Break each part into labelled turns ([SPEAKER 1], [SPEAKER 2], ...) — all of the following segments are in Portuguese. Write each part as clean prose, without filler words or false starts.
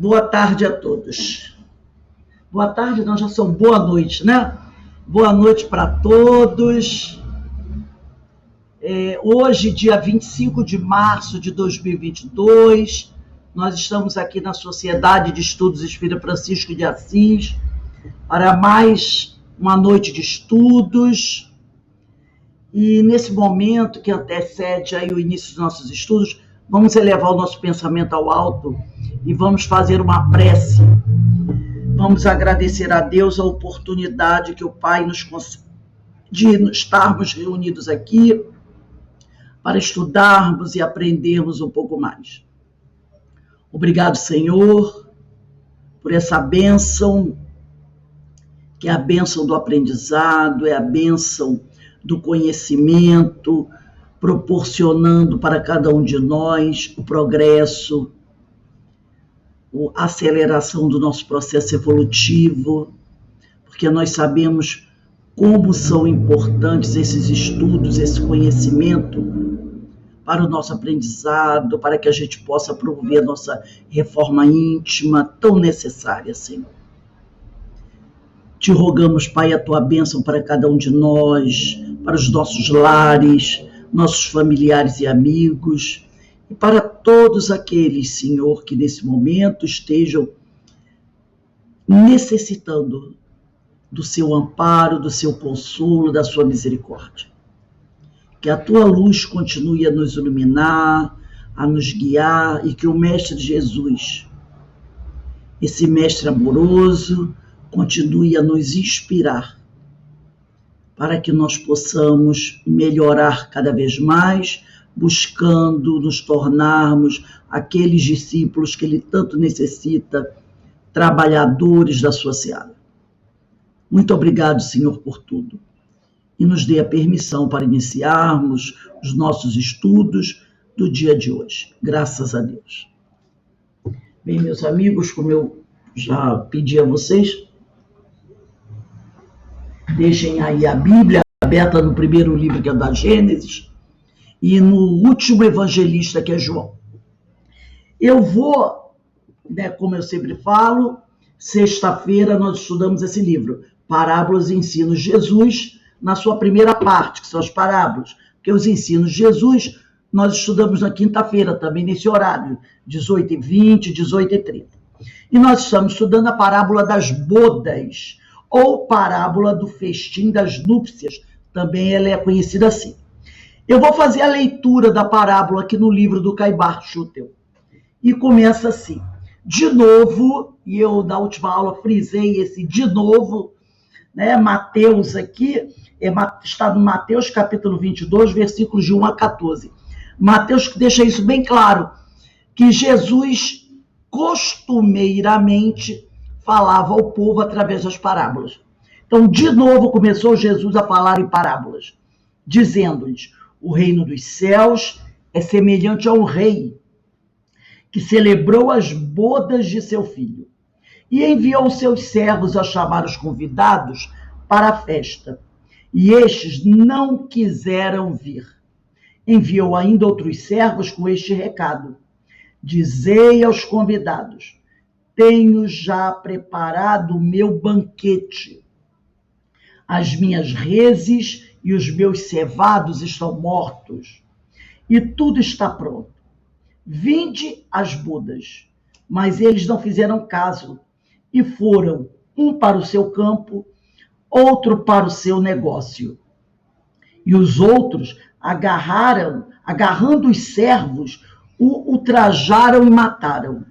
[SPEAKER 1] Boa tarde a todos. Boa tarde, não, já são boa noite, né? Boa noite para todos. Hoje, dia 25 de março de 2022, nós estamos aqui na Sociedade de Estudos Espírita Francisco de Assis para mais uma noite de estudos. E nesse momento que antecede aí o início dos nossos estudos, vamos elevar o nosso pensamento ao alto e vamos fazer uma prece. Vamos agradecer a Deus a oportunidade que o Pai nos concede de estarmos reunidos aqui para estudarmos e aprendermos um pouco mais. Obrigado, Senhor, por essa bênção, que é a bênção do aprendizado, é a bênção do conhecimento, proporcionando para cada um de nós o progresso, a aceleração do nosso processo evolutivo, porque nós sabemos como são importantes esses estudos, esse conhecimento para o nosso aprendizado, para que a gente possa promover a nossa reforma íntima, tão necessária, Senhor. Te rogamos, Pai, a tua bênção para cada um de nós, para os nossos lares, nossos familiares e amigos, e para todos aqueles, Senhor, que nesse momento estejam necessitando do seu amparo, do seu consolo, da sua misericórdia. Que a tua luz continue a nos iluminar, a nos guiar, e que o Mestre Jesus, esse Mestre amoroso, continue a nos inspirar, para que nós possamos melhorar cada vez mais, buscando nos tornarmos aqueles discípulos que ele tanto necessita, trabalhadores da sua seara. Muito obrigado, Senhor, por tudo. E nos dê a permissão para iniciarmos os nossos estudos do dia de hoje. Graças a Deus. Bem, meus amigos, como eu já pedi a vocês, deixem aí a Bíblia aberta no primeiro livro, que é da Gênesis, e no último evangelista, que é João. Eu vou, como eu sempre falo, sexta-feira nós estudamos esse livro, Parábolas e Ensinos de Jesus, na sua primeira parte, que são as parábolas, porque os ensinos de Jesus nós estudamos na quinta-feira, também nesse horário, 18h20, 18h30. E nós estamos estudando a parábola das bodas, ou parábola do festim das núpcias, também ela é conhecida assim. Eu vou fazer a leitura da parábola aqui no livro do Caibar Schutel. E começa assim. De novo, e eu na última aula frisei esse de novo, Mateus aqui, está no Mateus capítulo 22, versículos de 1 a 14. Mateus deixa isso bem claro, que Jesus costumeiramente falava ao povo através das parábolas. Então, de novo, começou Jesus a falar em parábolas, dizendo-lhes: o reino dos céus é semelhante a um rei que celebrou as bodas de seu filho e enviou seus servos a chamar os convidados para a festa. E estes não quiseram vir. Enviou ainda outros servos com este recado: dizei aos convidados: tenho já preparado o meu banquete. As minhas reses e os meus cevados estão mortos, e tudo está pronto. Vinde às bodas. Mas eles não fizeram caso, e foram, um para o seu campo, outro para o seu negócio. E os outros, agarrando os servos, o ultrajaram e mataram.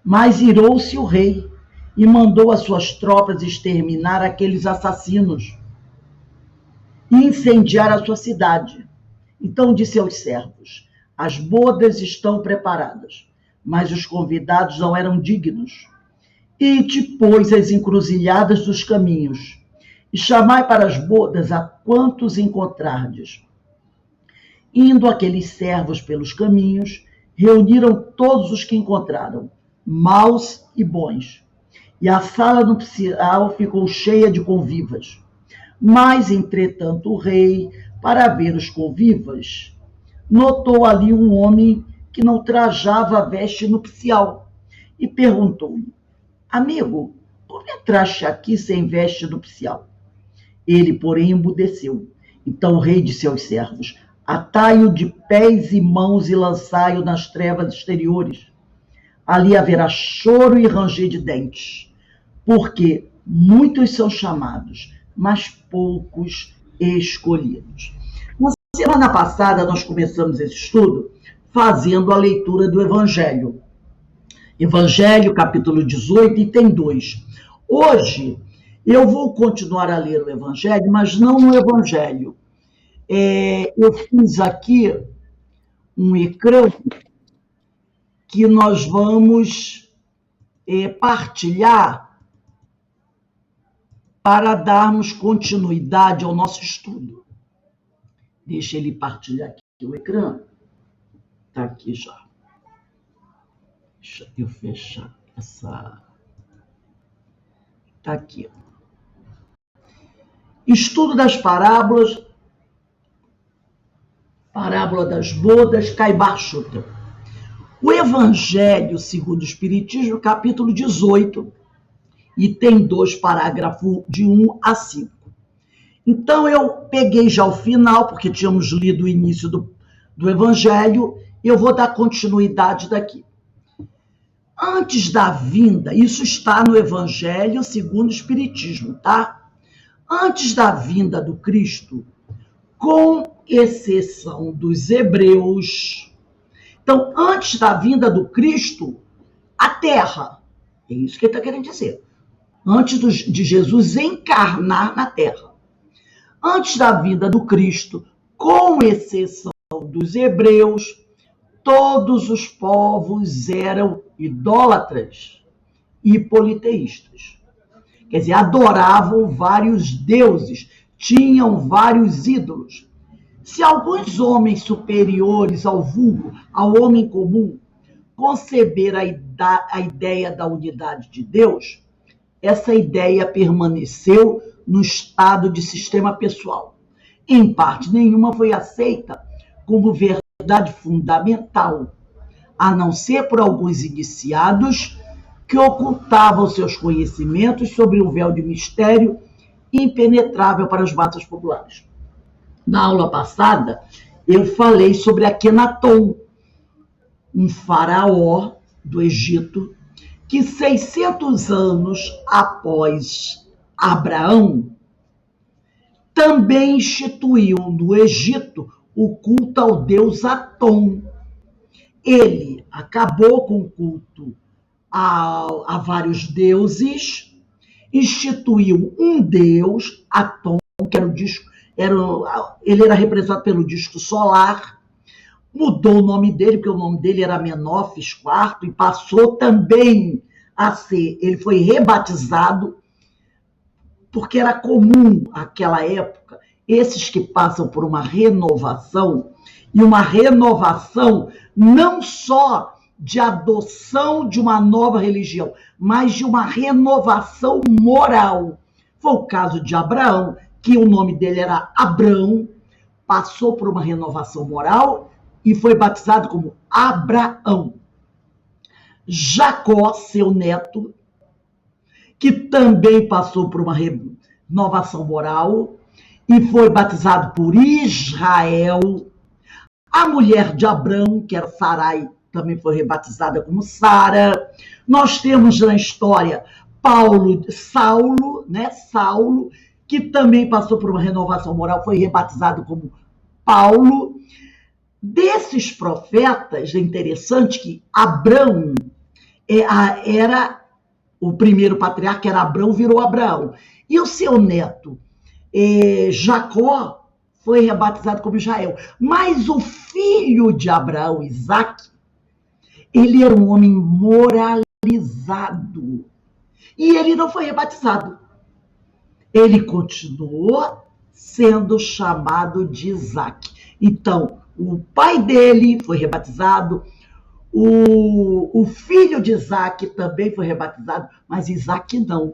[SPEAKER 1] Mas irou-se o rei e mandou as suas tropas exterminar aqueles assassinos e incendiar a sua cidade. Então disse aos servos: as bodas estão preparadas, mas os convidados não eram dignos. Ide, pois, às encruzilhadas dos caminhos, e chamai para as bodas a quantos encontrardes. Indo aqueles servos pelos caminhos, reuniram todos os que encontraram, maus e bons, e a sala nupcial ficou cheia de convivas. Mas, entretanto, o rei, para ver os convivas, notou ali um homem que não trajava a veste nupcial, e perguntou-lhe: amigo, como entraste aqui sem veste nupcial? Ele, porém, emudeceu. Então o rei disse aos servos: atai-o de pés e mãos e lançai-o nas trevas exteriores. Ali haverá choro e ranger de dentes, porque muitos são chamados, mas poucos escolhidos. Na semana passada, nós começamos esse estudo fazendo a leitura do Evangelho. Evangelho, capítulo 18, item 2. Hoje, eu vou continuar a ler o Evangelho, mas não no Evangelho. Eu fiz aqui um ecrã que nós vamos partilhar para darmos continuidade ao nosso estudo. Deixa ele partilhar aqui o ecrã. Está aqui já. Deixa eu fechar essa. Está aqui. Estudo das parábolas. Parábola das bodas, Caibar Schutel. O Evangelho segundo o Espiritismo, capítulo 18, e tem 2 parágrafos de 1 a 5. Então eu peguei já o final, porque tínhamos lido o início do Evangelho, e eu vou dar continuidade daqui. Antes da vinda, isso está no Evangelho segundo o Espiritismo, tá? Antes da vinda do Cristo, com exceção dos hebreus. Então, antes da vinda do Cristo, a Terra, é isso que ele está querendo dizer, antes de Jesus encarnar na Terra, antes da vinda do Cristo, com exceção dos hebreus, todos os povos eram idólatras e politeístas. Quer dizer, adoravam vários deuses, tinham vários ídolos. Se alguns homens superiores ao vulgo, ao homem comum, conceber a ideia da unidade de Deus, essa ideia permaneceu no estado de sistema pessoal. Em parte nenhuma foi aceita como verdade fundamental, a não ser por alguns iniciados que ocultavam seus conhecimentos sobre um véu de mistério impenetrável para as massas populares. Na aula passada, eu falei sobre Akenaton, um faraó do Egito, que 600 anos após Abraão, também instituiu no Egito o culto ao deus Atom. Ele acabou com o culto a vários deuses, instituiu um deus, Atom, que era o disco, ele era representado pelo disco solar, mudou o nome dele, porque o nome dele era Menófis IV, e passou também a ser, ele foi rebatizado, porque era comum naquela época, esses que passam por uma renovação, e uma renovação não só de adoção de uma nova religião, mas de uma renovação moral. Foi o caso de Abraão, que o nome dele era Abrão, passou por uma renovação moral e foi batizado como Abraão. Jacó, seu neto, que também passou por uma renovação moral e foi batizado por Israel. A mulher de Abrão, que era Sarai, também foi rebatizada como Sara. Nós temos na história Saulo, que também passou por uma renovação moral, foi rebatizado como Paulo. Desses profetas, é interessante que Abrão era o primeiro patriarca, era Abrão, virou Abraão. E o seu neto, Jacó, foi rebatizado como Israel. Mas o filho de Abraão, Isaac, ele era um homem moralizado. E ele não foi rebatizado. Ele continuou sendo chamado de Isaac. Então, o pai dele foi rebatizado, o filho de Isaac também foi rebatizado, mas Isaac não.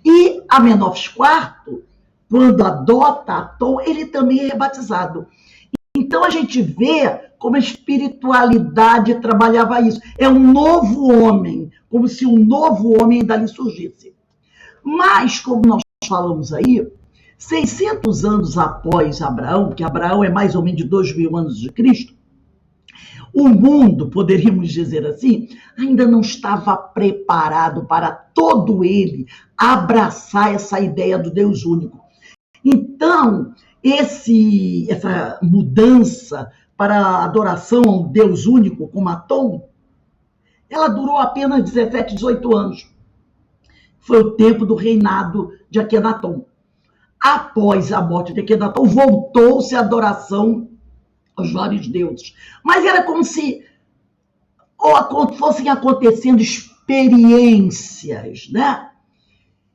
[SPEAKER 1] E Amenófis IV, quando adota Atom, ele também é rebatizado. Então a gente vê como a espiritualidade trabalhava isso. É um novo homem, como se um novo homem dali surgisse. Mas, como nós falamos aí, 600 anos após Abraão, que Abraão é mais ou menos de 2.000 anos de Cristo, o mundo, poderíamos dizer assim, ainda não estava preparado para todo ele abraçar essa ideia do Deus único. Então, essa mudança para a adoração ao Deus único, como Atom, ela durou apenas 17, 18 anos. Foi o tempo do reinado de Akenaton. Após a morte de Akenaton, voltou-se a adoração aos vários deuses. Mas era como se fossem acontecendo experiências, né?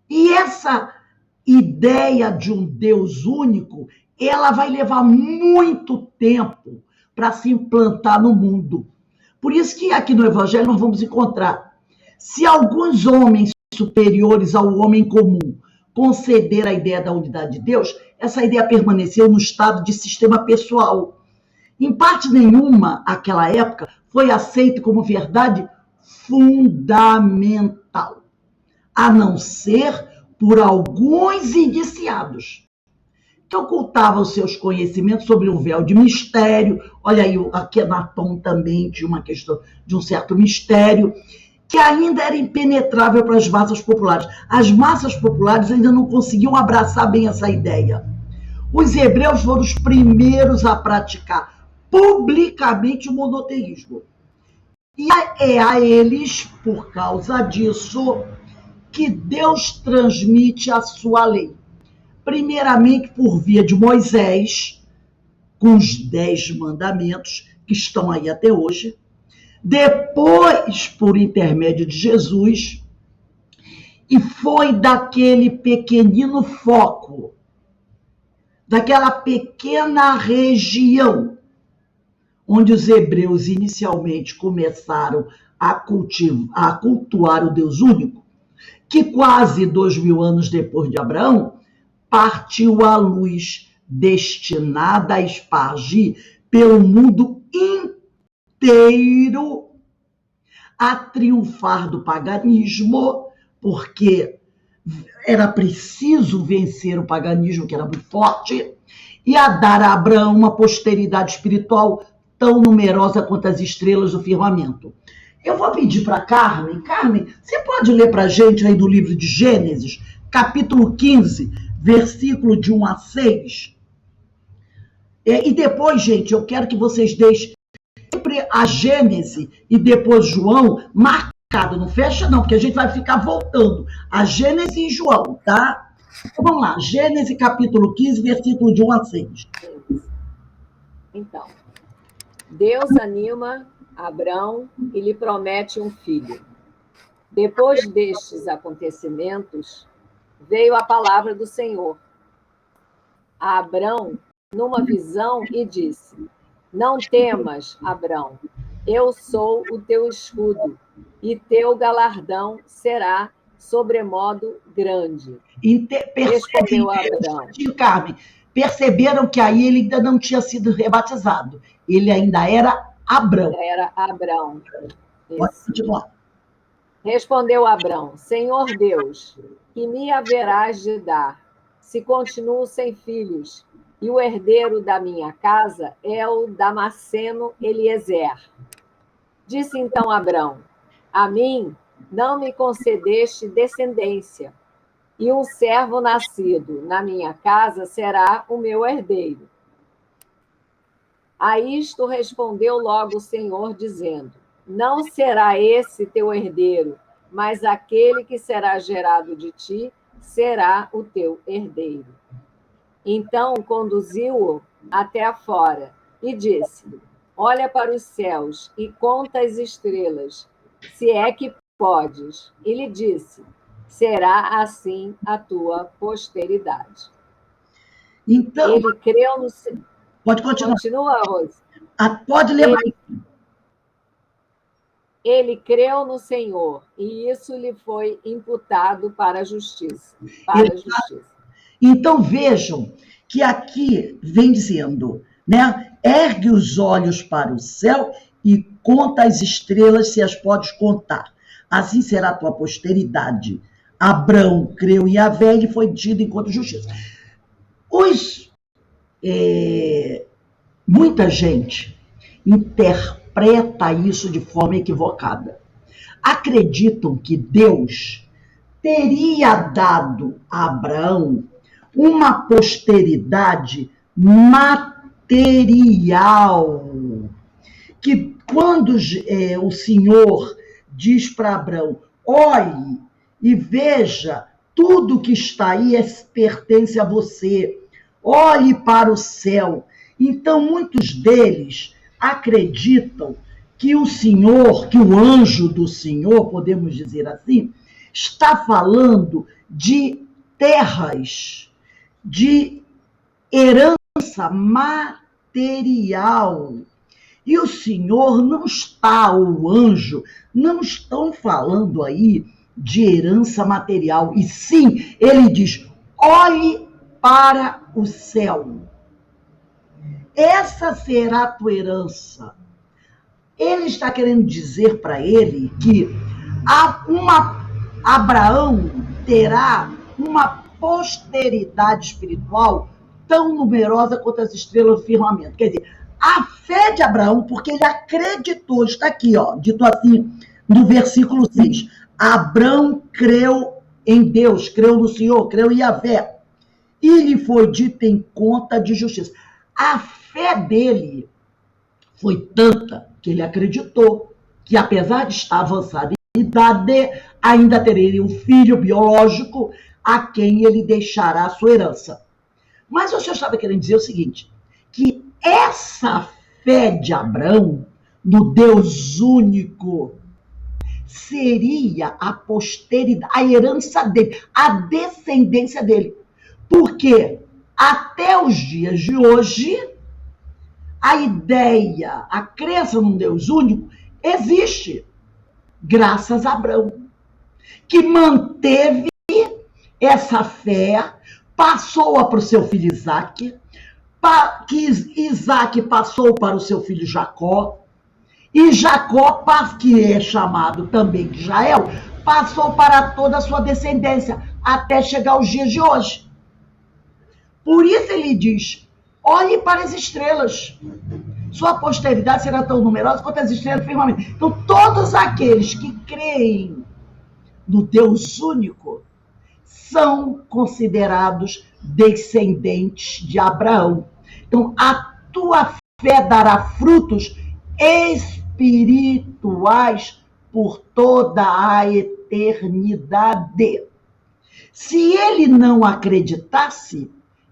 [SPEAKER 1] E essa ideia de um Deus único, ela vai levar muito tempo para se implantar no mundo. Por isso que aqui no Evangelho nós vamos encontrar, se alguns homens superiores ao homem comum conceder a ideia da unidade de Deus, essa ideia permaneceu no estado de sistema pessoal. Em parte nenhuma, aquela época, foi aceito como verdade fundamental, a não ser por alguns iniciados, que ocultavam seus conhecimentos sobre um véu de mistério. Olha aí, Akenaton também tinha uma questão de um certo mistério, que ainda era impenetrável para as massas populares. As massas populares ainda não conseguiam abraçar bem essa ideia. Os hebreus foram os primeiros a praticar publicamente o monoteísmo. E é a eles, por causa disso, que Deus transmite a sua lei. Primeiramente por via de Moisés, com os 10 mandamentos, que estão aí até hoje. Depois, por intermédio de Jesus, e foi daquele pequenino foco, daquela pequena região, onde os hebreus inicialmente começaram a cultuar o Deus único, que quase 2.000 anos depois de Abraão, partiu a luz destinada a espargir pelo mundo inteiro, a triunfar do paganismo, porque era preciso vencer o paganismo, que era muito forte, e a dar a Abraão uma posteridade espiritual tão numerosa quanto as estrelas do firmamento. Eu vou pedir para Carmen. Carmen, você pode ler para a gente aí do livro de Gênesis, capítulo 15, versículo de 1 a 6? E depois, gente, eu quero que vocês deixem sempre a Gênesis e depois João marcado. Não fecha não, porque a gente vai ficar voltando a Gênesis e João, tá? Então vamos lá, Gênesis capítulo 15, versículo de 1 a 6.
[SPEAKER 2] Então, Deus anima Abrão e lhe promete um filho. Depois destes acontecimentos, veio a palavra do Senhor a Abrão numa visão e disse: Não temas, Abrão, eu sou o teu escudo, e teu galardão será sobremodo grande. Respondeu Abrão.
[SPEAKER 1] Carmen, perceberam que aí ele ainda não tinha sido rebatizado. Ele ainda era Abrão.
[SPEAKER 2] Era Abrão.
[SPEAKER 1] Pode continuar.
[SPEAKER 2] Respondeu Abrão: Senhor Deus, que me haverás de dar, se continuo sem filhos, e o herdeiro da minha casa é o Damasceno Eliezer. Disse então Abrão: A mim não me concedeste descendência, e um servo nascido na minha casa será o meu herdeiro. A isto respondeu logo o Senhor, dizendo: Não será esse teu herdeiro, mas aquele que será gerado de ti será o teu herdeiro. Então conduziu-o até afora e disse: Olha para os céus e conta as estrelas, se é que podes. E lhe disse: Será assim a tua posteridade.
[SPEAKER 1] Então,
[SPEAKER 2] ele creu no...
[SPEAKER 1] Pode continuar.
[SPEAKER 2] Continua, Rose.
[SPEAKER 1] Pode ler mais.
[SPEAKER 2] Ele creu no Senhor, e isso lhe foi imputado para a justiça.
[SPEAKER 1] Então vejam que aqui vem dizendo, né? Ergue os olhos para o céu e conta as estrelas, se as podes contar. Assim será a tua posteridade. Abrão creu em Yahvé e foi tido enquanto justiça. Muita gente interpreta isso de forma equivocada. Acreditam que Deus teria dado a Abraão uma posteridade material, que quando o Senhor diz para Abraão, olhe e veja, tudo que está aí pertence a você, olhe para o céu. Então, muitos deles acreditam que o Senhor, que o anjo do Senhor, podemos dizer assim, está falando de terras, de herança material. E o Senhor não está, o anjo, não estão falando aí de herança material. E sim, ele diz, olhe para o céu. Essa será a tua herança. Ele está querendo dizer para ele que Abraão terá uma posteridade espiritual tão numerosa quanto as estrelas do firmamento. Quer dizer, a fé de Abraão, porque ele acreditou, está aqui, ó, dito assim, no versículo 6. Abraão creu em Deus, creu no Senhor, creu em Yahvé, e lhe foi dito em conta de justiça. A fé dele foi tanta que ele acreditou que, apesar de estar avançado em idade, ainda teria um filho biológico a quem ele deixará a sua herança. Mas o Senhor estava querendo dizer o seguinte, que essa fé de Abraão no Deus único seria a posteridade, a herança dele, a descendência dele. Porque até os dias de hoje, a ideia, a crença num Deus único existe, graças a Abraão, que manteve essa fé, passou-a para o seu filho Isaque, que Isaque passou para o seu filho Jacó, e Jacó, que é chamado também de Israel, passou para toda a sua descendência, até chegar aos dias de hoje. Por isso ele diz, olhe para as estrelas. Sua posteridade será tão numerosa quanto as estrelas do firmamento. Então, todos aqueles que creem no Deus único são considerados descendentes de Abraão. Então, a tua fé dará frutos espirituais por toda a eternidade. Se ele não acreditasse,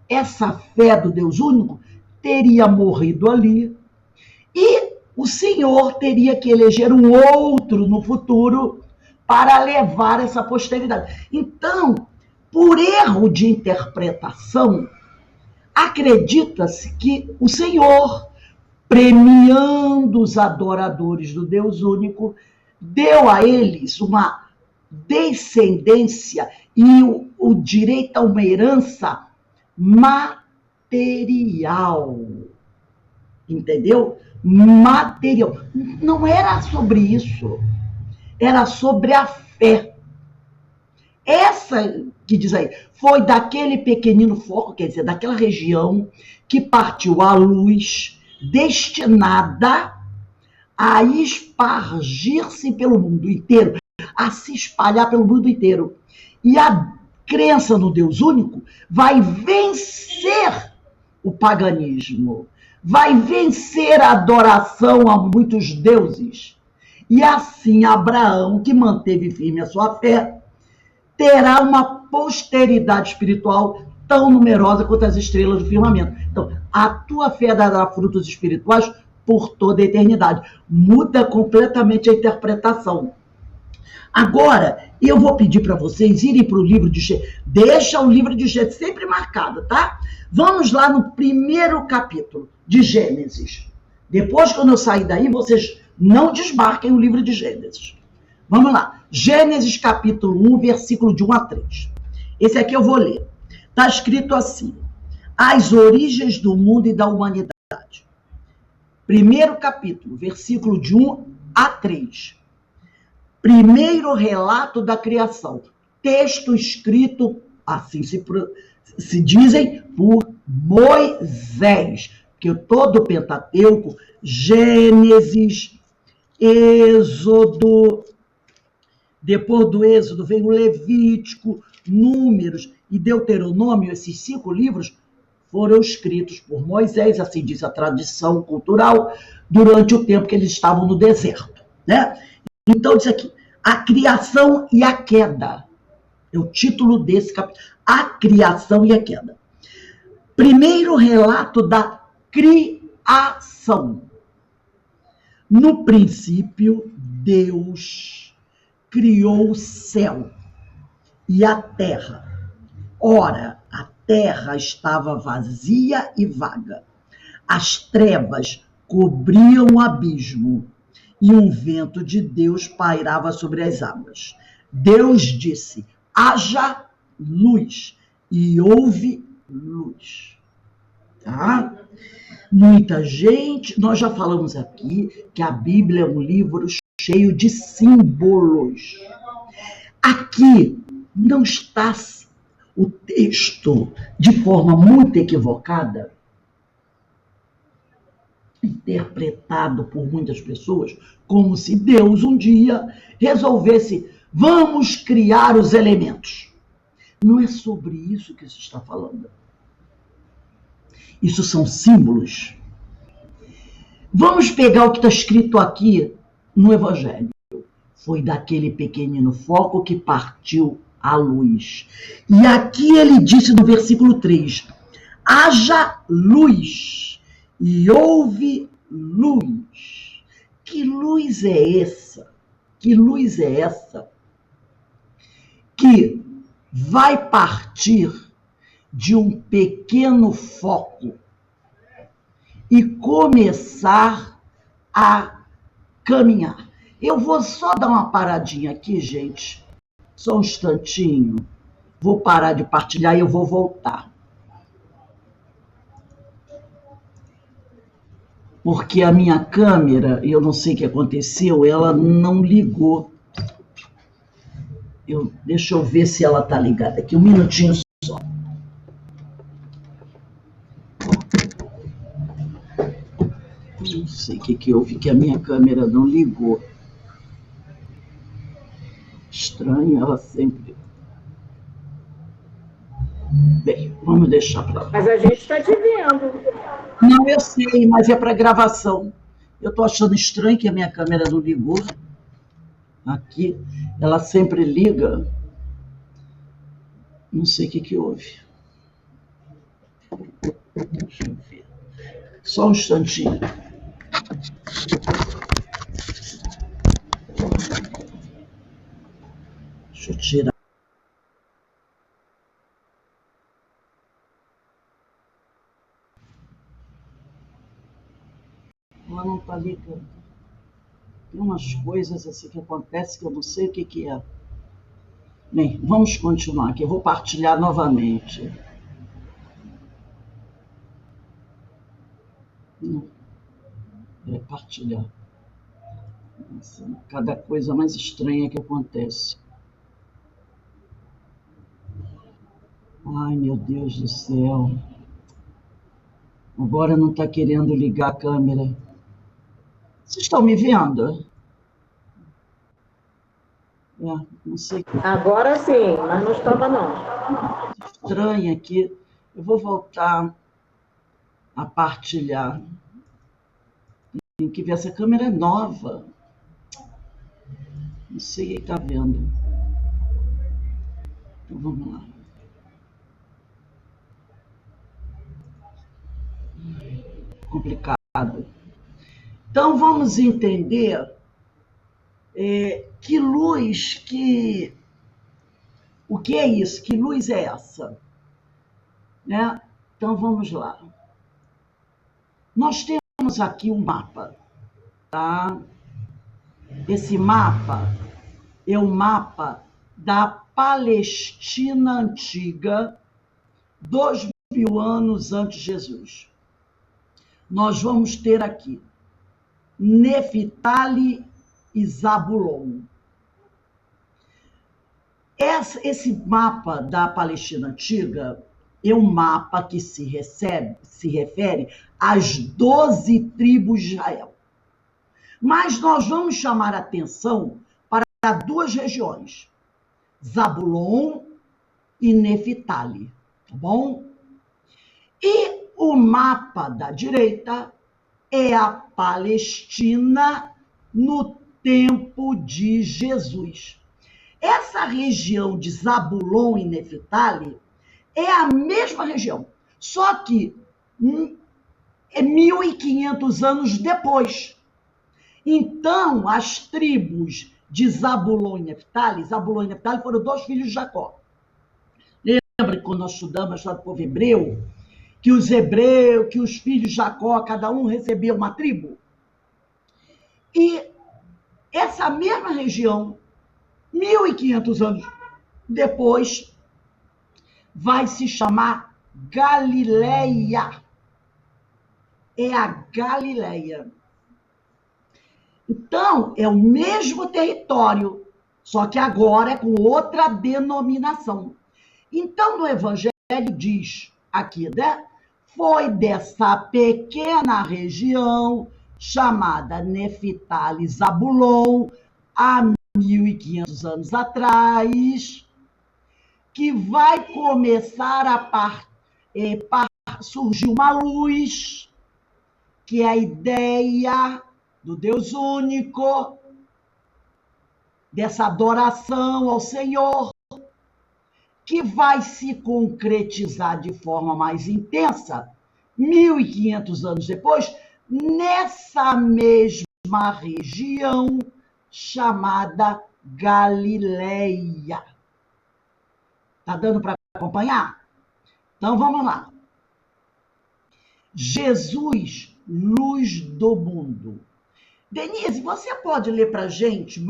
[SPEAKER 1] essa fé do Deus único teria morrido ali e o Senhor teria que eleger um outro no futuro para levar essa posteridade. Então, por erro de interpretação, acredita-se que o Senhor, premiando os adoradores do Deus único, deu a eles uma descendência e o direito a uma herança material. Entendeu? Material. Não era sobre isso. Era sobre a fé. Essa que diz aí, foi daquele pequenino foco, quer dizer, daquela região que partiu a luz destinada a espargir-se pelo mundo inteiro, a se espalhar pelo mundo inteiro. E a crença no Deus único vai vencer o paganismo, vai vencer a adoração a muitos deuses. E assim Abraão, que manteve firme a sua fé, terá uma posteridade espiritual tão numerosa quanto as estrelas do firmamento. Então, a tua fé dará frutos espirituais por toda a eternidade. Muda completamente a interpretação. Agora, eu vou pedir para vocês irem para o livro de Gênesis. Deixa o livro de Gênesis sempre marcado, tá? Vamos lá no primeiro capítulo de Gênesis. Depois, quando eu sair daí, vocês não desmarquem o livro de Gênesis. Vamos lá. Gênesis capítulo 1, versículo de 1 a 3. Esse aqui eu vou ler. Está escrito assim. As origens do mundo e da humanidade Primeiro capítulo, versículo de 1 a 3. Primeiro relato da criação. Texto escrito, assim se dizem, por Moisés. Porque todo o Pentateuco, Gênesis, Êxodo, depois do Êxodo vem o Levítico, Números e Deuteronômio, esses 5 livros foram escritos por Moisés, assim diz a tradição cultural, durante o tempo que eles estavam no deserto, né? Então, diz aqui, a criação e a queda. É o título desse capítulo. A criação e a queda. Primeiro relato da criação. No princípio, Deus criou o céu e a terra. Ora, a terra estava vazia e vaga. As trevas cobriam o abismo e um vento de Deus pairava sobre as águas. Deus disse: haja luz, e houve luz. Tá? Muita gente, nós já falamos aqui que a Bíblia é um livro cheio de símbolos. Aqui não está o texto de forma muito equivocada, interpretado por muitas pessoas como se Deus um dia resolvesse: vamos criar os elementos. Não é sobre isso que se está falando. Isso são símbolos. Vamos pegar o que está escrito aqui no Evangelho. Foi daquele pequenino foco que partiu a luz. E aqui ele disse no versículo 3, haja luz, e houve luz. Que luz é essa? Que luz é essa que vai partir de um pequeno foco e começar a caminhar? Eu vou só dar uma paradinha aqui, gente. Só um instantinho. Vou parar de partilhar e eu vou voltar. Porque a minha câmera, eu não sei o que aconteceu, ela não ligou. Deixa eu ver se ela está ligada aqui. Um minutinho só. Não sei o que houve, que a minha câmera não ligou. Estranho, ela sempre... Bem, vamos deixar para lá.
[SPEAKER 2] Mas a gente está te vendo.
[SPEAKER 1] Não, eu sei, mas é para gravação. Eu estou achando estranho que a minha câmera não ligou. Aqui, ela sempre liga. Não sei o que houve. Deixa eu ver. Só um instantinho. Deixa eu tirar. Ela não está ligando. Tem umas coisas assim que acontecem que eu não sei o que é. Bem, vamos continuar aqui. Eu vou partilhar novamente. Não. Partilhar. Nossa, cada coisa mais estranha que acontece. Ai, meu Deus do céu. Agora não está querendo ligar a câmera. Vocês estão me vendo? Não sei.
[SPEAKER 2] Agora sim, mas não estava não.
[SPEAKER 1] Estranho aqui. Eu vou voltar a partilhar. Tem que ver, essa câmera é nova. Não sei quem está vendo. Então vamos lá. Complicado. Então vamos entender que luz, o que é isso? Que luz é essa? Né? Então vamos lá. Nós temos aqui um mapa, tá? Esse mapa é o mapa da Palestina antiga, 2000 anos antes de Jesus. nós vamos ter aqui Neftali e Zabulon. Esse mapa da Palestina Antiga é um mapa que se refere às 12 tribos de Israel. Mas nós vamos chamar a atenção para duas regiões, Zabulon e Neftali, tá bom? E o mapa da direita é a Palestina no tempo de Jesus. Essa região de Zabulon e Neftali é a mesma região, só que é 1.500 anos depois. Então, as tribos de Zabulon e Neftali foram 2 filhos de Jacó. Lembra que quando nós estudamos a história do povo hebreu, que os filhos de Jacó, cada um recebia uma tribo? E essa mesma região, 1.500 anos depois, vai se chamar Galileia. É a Galileia. Então, é o mesmo território, só que agora é com outra denominação. Então, no Evangelho diz aqui, né? Foi dessa pequena região chamada Neftali Zabulon, há 1.500 anos atrás, que vai começar a surgir uma luz, que é a ideia do Deus único, dessa adoração ao Senhor, que vai se concretizar de forma mais intensa, 1.500 anos depois, nessa mesma região chamada Galileia. Tá dando para acompanhar? Então vamos lá. Jesus, luz do mundo. Denise, você pode ler para a gente?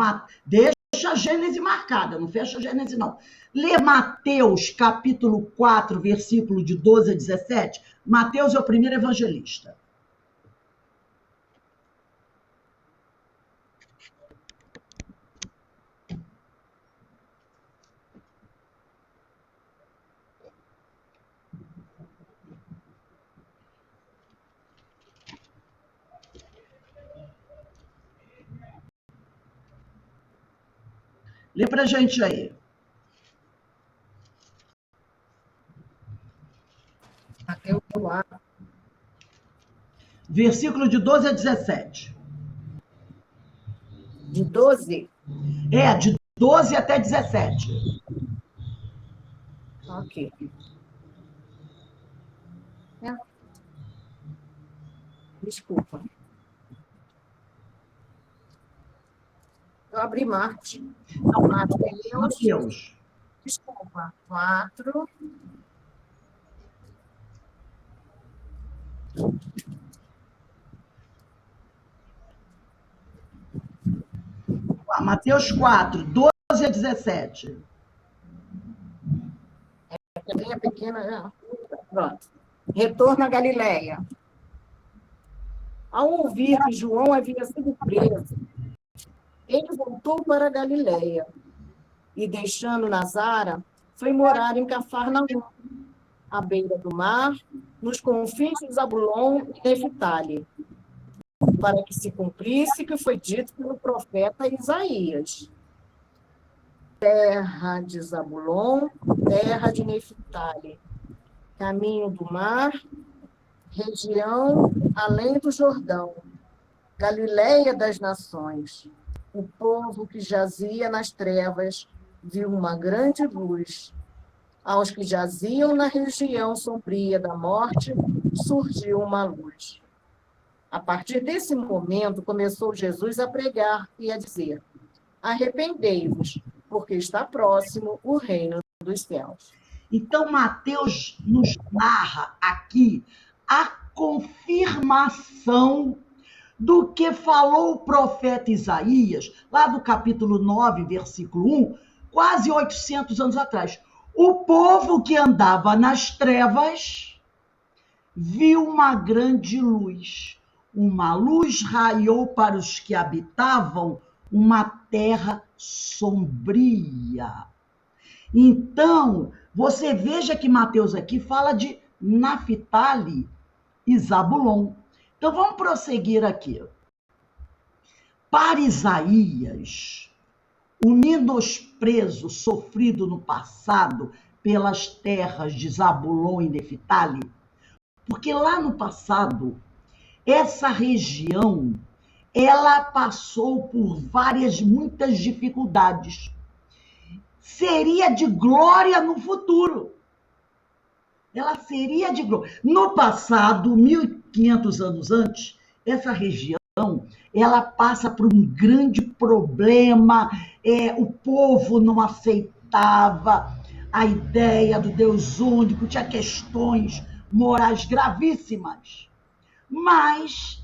[SPEAKER 1] Deixa a Gênese marcada, não fecha a Gênese não. Lê Mateus, capítulo 4, versículo de 12 a 17. Mateus é o primeiro evangelista. Lê pra gente aí.
[SPEAKER 2] Eu vou lá.
[SPEAKER 1] Versículo de 12 a 17.
[SPEAKER 2] De 12?
[SPEAKER 1] É, de 12 até 17.
[SPEAKER 2] Ok. Desculpa. Eu abri Marte.
[SPEAKER 1] Não,
[SPEAKER 2] Mateus. Desculpa. 4.
[SPEAKER 1] Mateus 4, 12 a 17.
[SPEAKER 2] É pequena, já. Pronto. Retorno à Galileia. Ao ouvir que João havia sido preso, ele voltou para a Galileia e, deixando Nazara, foi morar em Cafarnaum, à beira do mar, nos confins de Zabulon e Neftali, para que se cumprisse o que foi dito pelo profeta Isaías. Terra de Zabulon, terra de Neftali, caminho do mar, região além do Jordão, Galileia das nações. O povo que jazia nas trevas viu uma grande luz. Aos que jaziam na região sombria da morte, surgiu uma luz. A partir desse momento, começou Jesus a pregar e a dizer: arrependei-vos, porque está próximo o reino dos céus.
[SPEAKER 1] Então, Mateus nos narra aqui a confirmação do que falou o profeta Isaías, lá do capítulo 9, versículo 1, quase 800 anos atrás. O povo que andava nas trevas viu uma grande luz. Uma luz raiou para os que habitavam uma terra sombria. Então, você veja que Mateus aqui fala de Naphtali e Zabulon. Então, vamos prosseguir aqui. Para Isaías, o menosprezo sofrido no passado pelas terras de Zabulon e Naphtali, porque lá no passado, essa região, ela passou por muitas dificuldades. Seria de glória no futuro. Ela seria de glória. No passado, 1500 anos antes, essa região, ela passa por um grande problema. O povo não aceitava a ideia do Deus único, tinha questões morais gravíssimas. Mas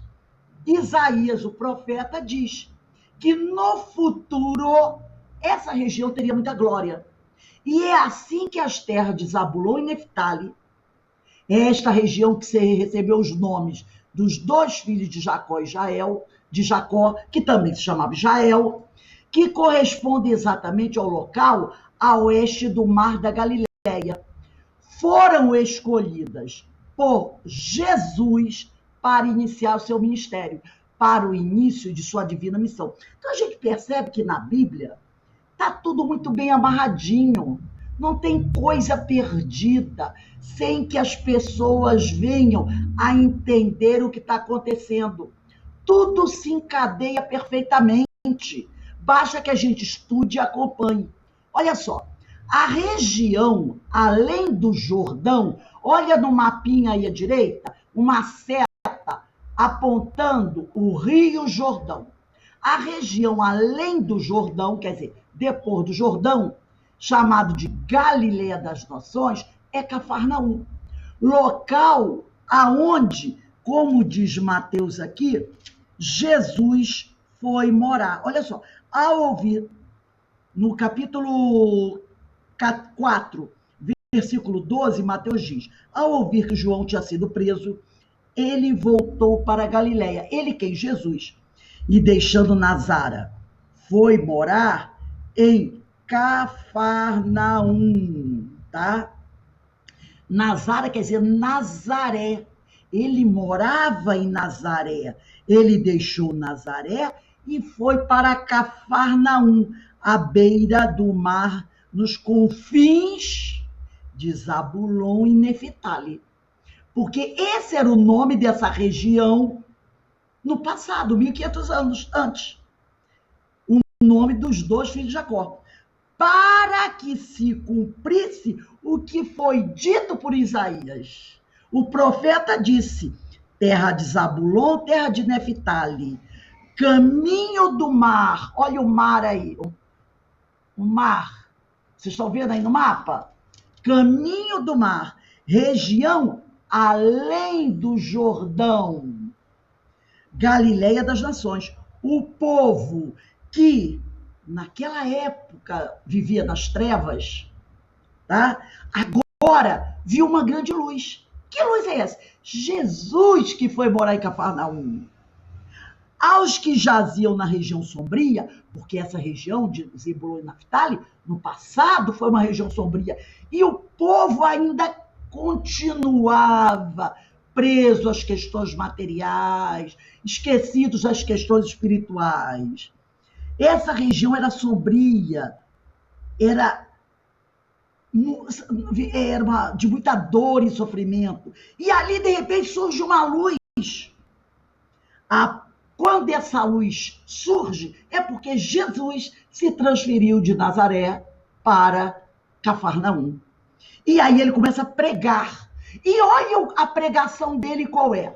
[SPEAKER 1] Isaías, o profeta, diz que no futuro essa região teria muita glória. E é assim que as terras de Zabulon e Naphtali, esta região que recebeu os nomes dos dois filhos de Jacó e de Jacó, que também se chamava Israel, que corresponde exatamente ao local a oeste do Mar da Galileia, foram escolhidas por Jesus para iniciar o seu ministério, para o início de sua divina missão. Então a gente percebe que na Bíblia está tudo muito bem amarradinho, não tem coisa perdida, sem que as pessoas venham a entender o que está acontecendo. Tudo se encadeia perfeitamente, basta que a gente estude e acompanhe. Olha só, a região além do Jordão, olha no mapinha aí à direita, uma seta apontando o Rio Jordão. A região além do Jordão, quer dizer, depois do Jordão, chamado de Galileia das Nações, é Cafarnaum. Local aonde, como diz Mateus aqui, Jesus foi morar. Olha só, ao ouvir, no capítulo 4, versículo 12, Mateus diz, ao ouvir que João tinha sido preso, ele voltou para a Galileia. Ele quem? Jesus. E deixando Nazara, foi morar em Cafarnaum, tá? Nazara quer dizer Nazaré. Ele morava em Nazaré. Ele deixou Nazaré e foi para Cafarnaum, à beira do mar, nos confins de Zabulon e Naphtali. Porque esse era o nome dessa região no passado, 1500 anos antes. O nome dos dois filhos de Jacó. Para que se cumprisse o que foi dito por Isaías. O profeta disse, terra de Zabulon, terra de Naphtali, caminho do mar, olha o mar aí, o mar, vocês estão vendo aí no mapa? Caminho do mar, região além do Jordão, Galileia das Nações. O povo que naquela época vivia nas trevas, tá? Agora viu uma grande luz. Que luz é essa? Jesus que foi morar em Cafarnaum. Aos que jaziam na região sombria, porque essa região de Zebulon e Naphtali, no passado, foi uma região sombria, e o povo ainda continuava preso às questões materiais, esquecidos das questões espirituais. Essa região era sombria, era de muita dor e sofrimento. E ali, de repente, surge uma luz. Quando essa luz surge, é porque Jesus se transferiu de Nazaré para Cafarnaum. E aí ele começa a pregar. E olha a pregação dele qual é.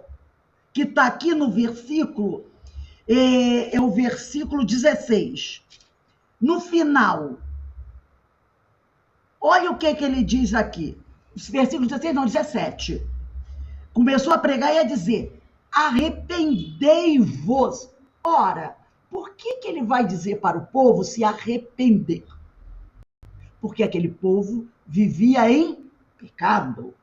[SPEAKER 1] Que está aqui no versículo, é o versículo 16. No final, olha o que ele diz aqui. Versículo 16, não, 17. Começou a pregar e a dizer, arrependei-vos. Ora, por que ele vai dizer para o povo se arrepender? Porque aquele povo vivia em pecado.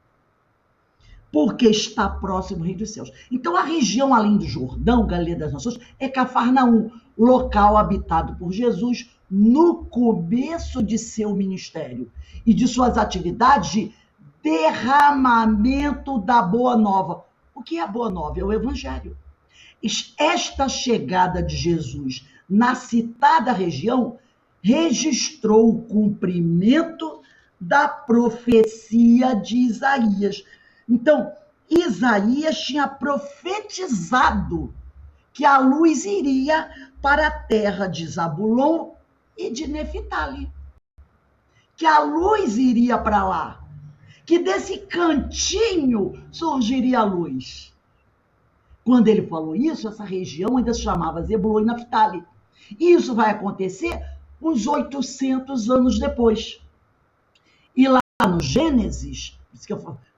[SPEAKER 1] porque está próximo o reino dos céus. Então, a região além do Jordão, Galileia das Nações, é Cafarnaum, local habitado por Jesus no começo de seu ministério e de suas atividades de derramamento da Boa Nova. O que é a Boa Nova? É o Evangelho. Esta chegada de Jesus na citada região registrou o cumprimento da profecia de Isaías. Então, Isaías tinha profetizado que a luz iria para a terra de Zabulon e de Neftali. Que a luz iria para lá. Que desse cantinho surgiria a luz. Quando ele falou isso, essa região ainda se chamava Zebulon e Naftali. E isso vai acontecer uns 800 anos depois. E lá no Gênesis,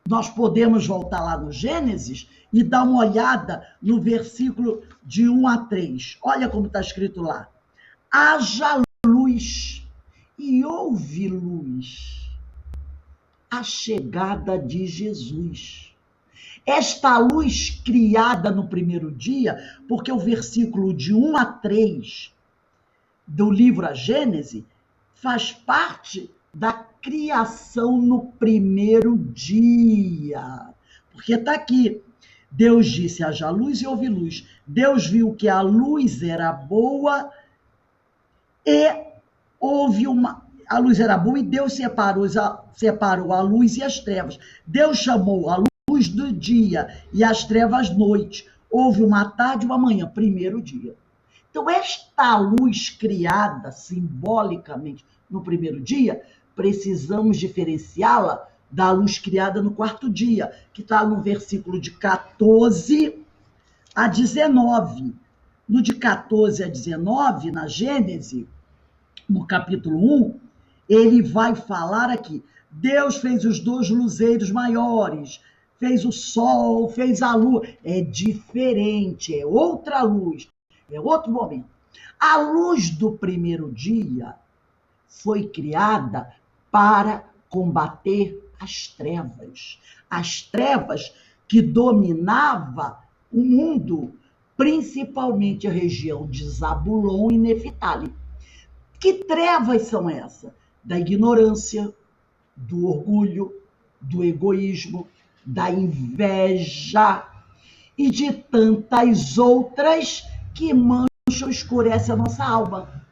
[SPEAKER 1] nós podemos voltar lá no Gênesis e dar uma olhada no versículo de 1 a 3. Olha como está escrito lá. Haja luz e houve luz. A chegada de Jesus. Esta luz criada no primeiro dia, porque o versículo de 1 a 3 do livro A Gênese faz parte da criação no primeiro dia. Porque está aqui, Deus disse, haja luz e houve luz. Deus viu que a luz era boa e houve uma... A luz era boa e Deus separou a luz e as trevas. Deus chamou a luz do dia e as trevas noite. Houve uma tarde e uma manhã, primeiro dia. Então, esta luz criada simbolicamente no primeiro dia, precisamos diferenciá-la da luz criada no quarto dia, que está no versículo de 14 a 19. No de 14 a 19, na Gênese, no capítulo 1, ele vai falar aqui, Deus fez os 2 luzeiros maiores, fez o sol, fez a lua. É diferente, é outra luz, é outro momento. A luz do primeiro dia foi criada para combater as trevas que dominava o mundo, principalmente a região de Zabulon e Neftali. Que trevas são essas? Da ignorância, do orgulho, do egoísmo, da inveja e de tantas outras que mancham e escurecem a nossa alma.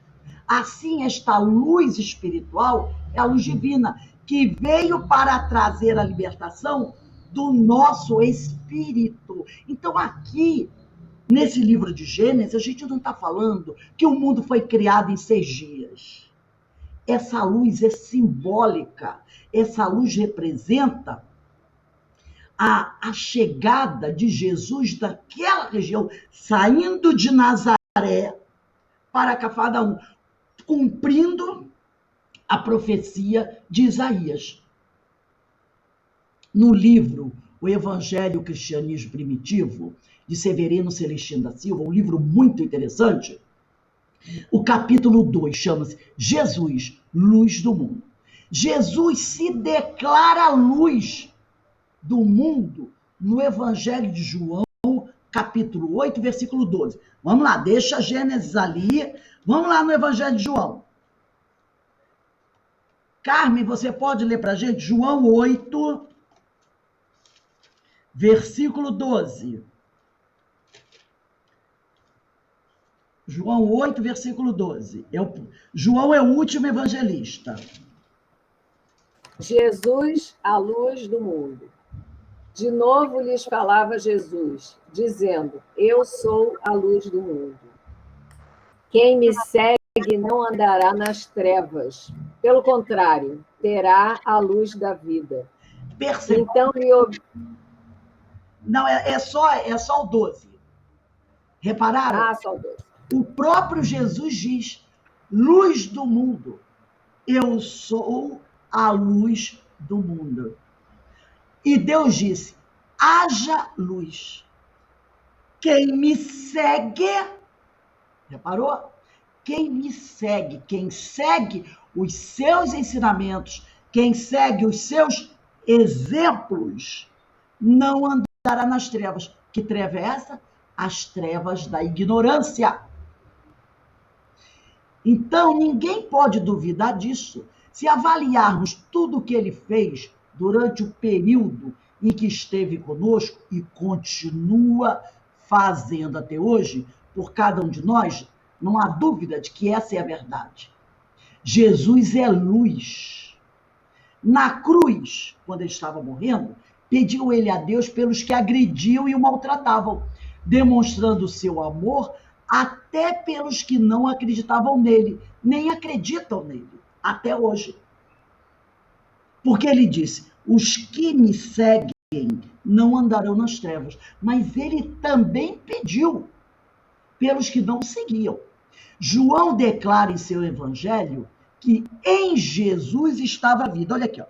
[SPEAKER 1] Assim, esta luz espiritual é a luz divina, que veio para trazer a libertação do nosso espírito. Então, aqui, nesse livro de Gênesis, a gente não está falando que o mundo foi criado em 6 dias. Essa luz é simbólica, essa luz representa a chegada de Jesus daquela região, saindo de Nazaré para Cafarnaum, cumprindo a profecia de Isaías. No livro O Evangelho e o Cristianismo Primitivo, de Severino Celestino da Silva, um livro muito interessante, o capítulo 2 chama-se Jesus, Luz do Mundo. Jesus se declara luz do mundo no Evangelho de João, capítulo 8, versículo 12. Vamos lá, deixa a Gênesis ali, vamos lá no Evangelho de João. Carmen, você pode ler para a gente? João 8, versículo 12. João 8, versículo 12. João é o último evangelista.
[SPEAKER 2] Jesus, a luz do mundo. De novo lhes falava Jesus, dizendo, eu sou a luz do mundo. Quem me segue não andará nas trevas. Pelo contrário, terá a luz da vida.
[SPEAKER 1] Perceba.
[SPEAKER 2] Então,
[SPEAKER 1] Não, é só o 12. Repararam?
[SPEAKER 2] Ah, só o 12.
[SPEAKER 1] O próprio Jesus diz, luz do mundo. Eu sou a luz do mundo. E Deus disse, haja luz. Quem me segue, reparou? Quem me segue, quem segue os seus ensinamentos, quem segue os seus exemplos, não andará nas trevas. Que treva é essa? As trevas da ignorância. Então, ninguém pode duvidar disso. Se avaliarmos tudo o que ele fez durante o período em que esteve conosco e continua fazendo até hoje, por cada um de nós, não há dúvida de que essa é a verdade. Jesus é luz. Na cruz, quando ele estava morrendo, pediu ele a Deus pelos que agrediam e o maltratavam, demonstrando o seu amor até pelos que não acreditavam nele, nem acreditam nele, até hoje. Porque ele disse, os que me seguem não andarão nas trevas, mas ele também pediu pelos que não seguiam. João declara em seu evangelho que em Jesus estava a vida. Olha aqui, ó.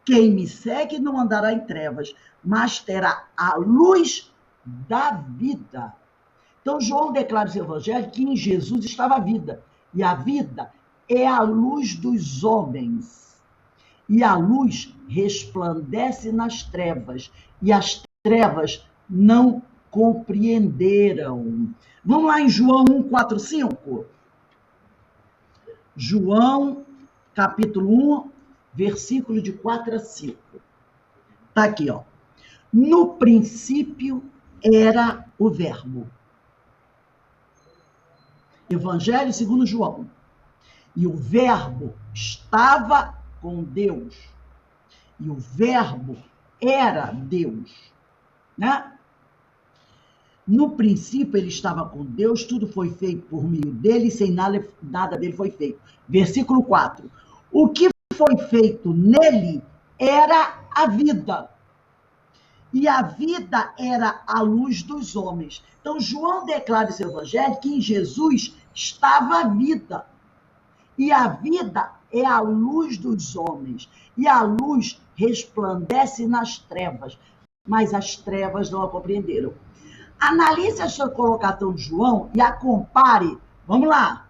[SPEAKER 1] Quem me segue não andará em trevas, mas terá a luz da vida. Então, João declara no seu evangelho que em Jesus estava a vida. E a vida é a luz dos homens. E a luz resplandece nas trevas. E as trevas não compreenderam. Vamos lá em João 1, 4, 5. João, capítulo 1, versículo de 4 a 5. Está aqui, ó. No princípio era o verbo. Evangelho segundo João. E o verbo estava com Deus. E o verbo era Deus. Né? No princípio ele estava com Deus, tudo foi feito por meio dele, e sem nada dele foi feito. Versículo 4. O que foi feito nele era a vida. E a vida era a luz dos homens. Então, João declara em seu evangelho que em Jesus estava a vida. E a vida é a luz dos homens. E a luz resplandece nas trevas. Mas as trevas não a compreenderam. Analise a sua colocação de João e a compare. Vamos lá.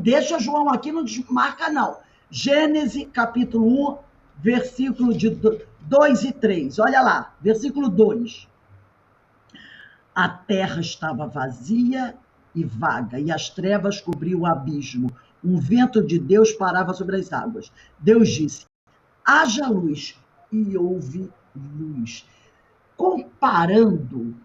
[SPEAKER 1] Deixa João aqui, não desmarca não. Gênesis capítulo 1, versículo de 2 e 3. Olha lá, versículo 2. A terra estava vazia e vaga, e as trevas cobriam o abismo. Um vento de Deus parava sobre as águas. Deus disse, haja luz, e houve luz. Comparando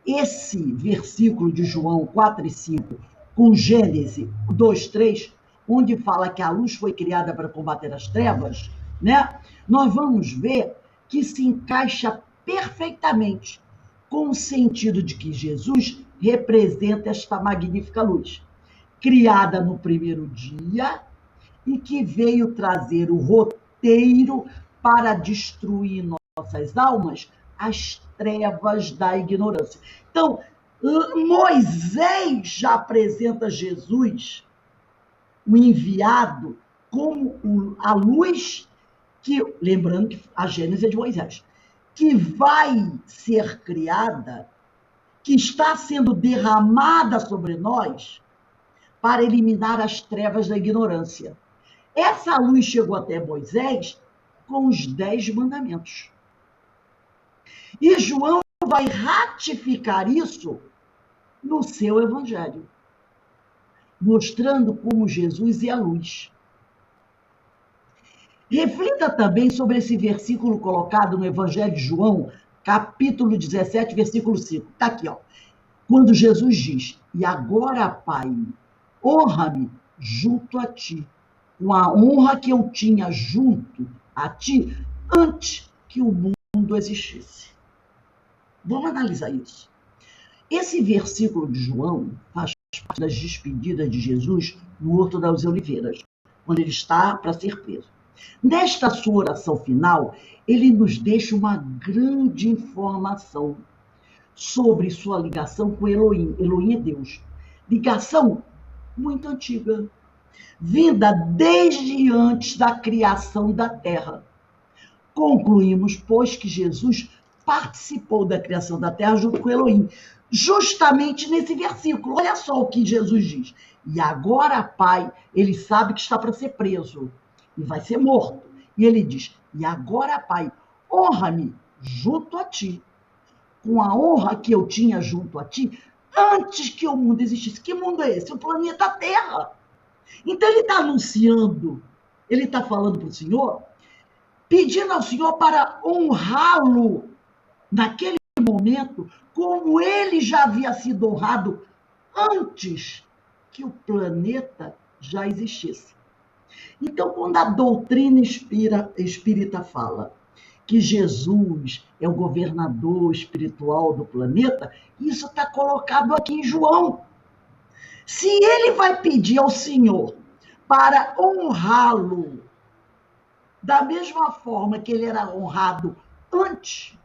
[SPEAKER 1] esse versículo de João 4 e 5 com Gênesis 2, 3, onde fala que a luz foi criada para combater as trevas, né? Nós vamos ver que se encaixa perfeitamente com o sentido de que Jesus representa esta magnífica luz, criada no primeiro dia e que veio trazer o roteiro para destruir nossas almas, as trevas da ignorância. Então, Moisés já apresenta Jesus, o enviado, como a luz que, lembrando que a Gênesis é de Moisés, que vai ser criada, que está sendo derramada sobre nós para eliminar as trevas da ignorância. Essa luz chegou até Moisés com os 10 mandamentos. E João vai ratificar isso no seu evangelho, mostrando como Jesus é a luz. Reflita também sobre esse versículo colocado no evangelho de João, capítulo 17, versículo 5. Está aqui, ó. Quando Jesus diz, e agora, Pai, honra-me junto a ti, com a honra que eu tinha junto a ti, antes que o mundo existisse. Vamos analisar isso. Esse versículo de João faz parte das despedidas de Jesus no Horto das Oliveiras, quando ele está para ser preso. Nesta sua oração final, ele nos deixa uma grande informação sobre sua ligação com Elohim. Elohim é Deus. Ligação muito antiga, vinda desde antes da criação da terra. Concluímos, pois, que Jesus participou da criação da terra junto com Elohim, justamente nesse versículo. Olha só o que Jesus diz. E agora, Pai, ele sabe que está para ser preso e vai ser morto. E ele diz, e agora, Pai, honra-me junto a ti, com a honra que eu tinha junto a ti, antes que o mundo existisse. Que mundo é esse? O planeta Terra. Então ele está anunciando, ele está falando para o Senhor, pedindo ao Senhor para honrá-lo naquele momento, como ele já havia sido honrado antes que o planeta já existisse. Então, quando a doutrina espírita fala que Jesus é o governador espiritual do planeta, isso está colocado aqui em João. Se ele vai pedir ao Senhor para honrá-lo da mesma forma que ele era honrado antes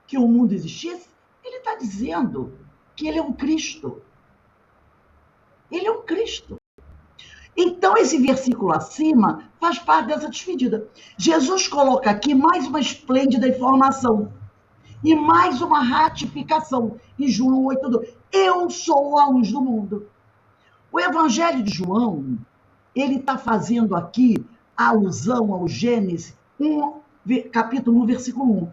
[SPEAKER 1] que o mundo existisse, ele está dizendo que ele é um Cristo. Ele é um Cristo. Então, esse versículo acima faz parte dessa despedida. Jesus coloca aqui mais uma esplêndida informação e mais uma ratificação em João 8,2. Eu sou a luz do mundo. O Evangelho de João, ele está fazendo aqui alusão ao Gênesis 1, capítulo 1, versículo 1.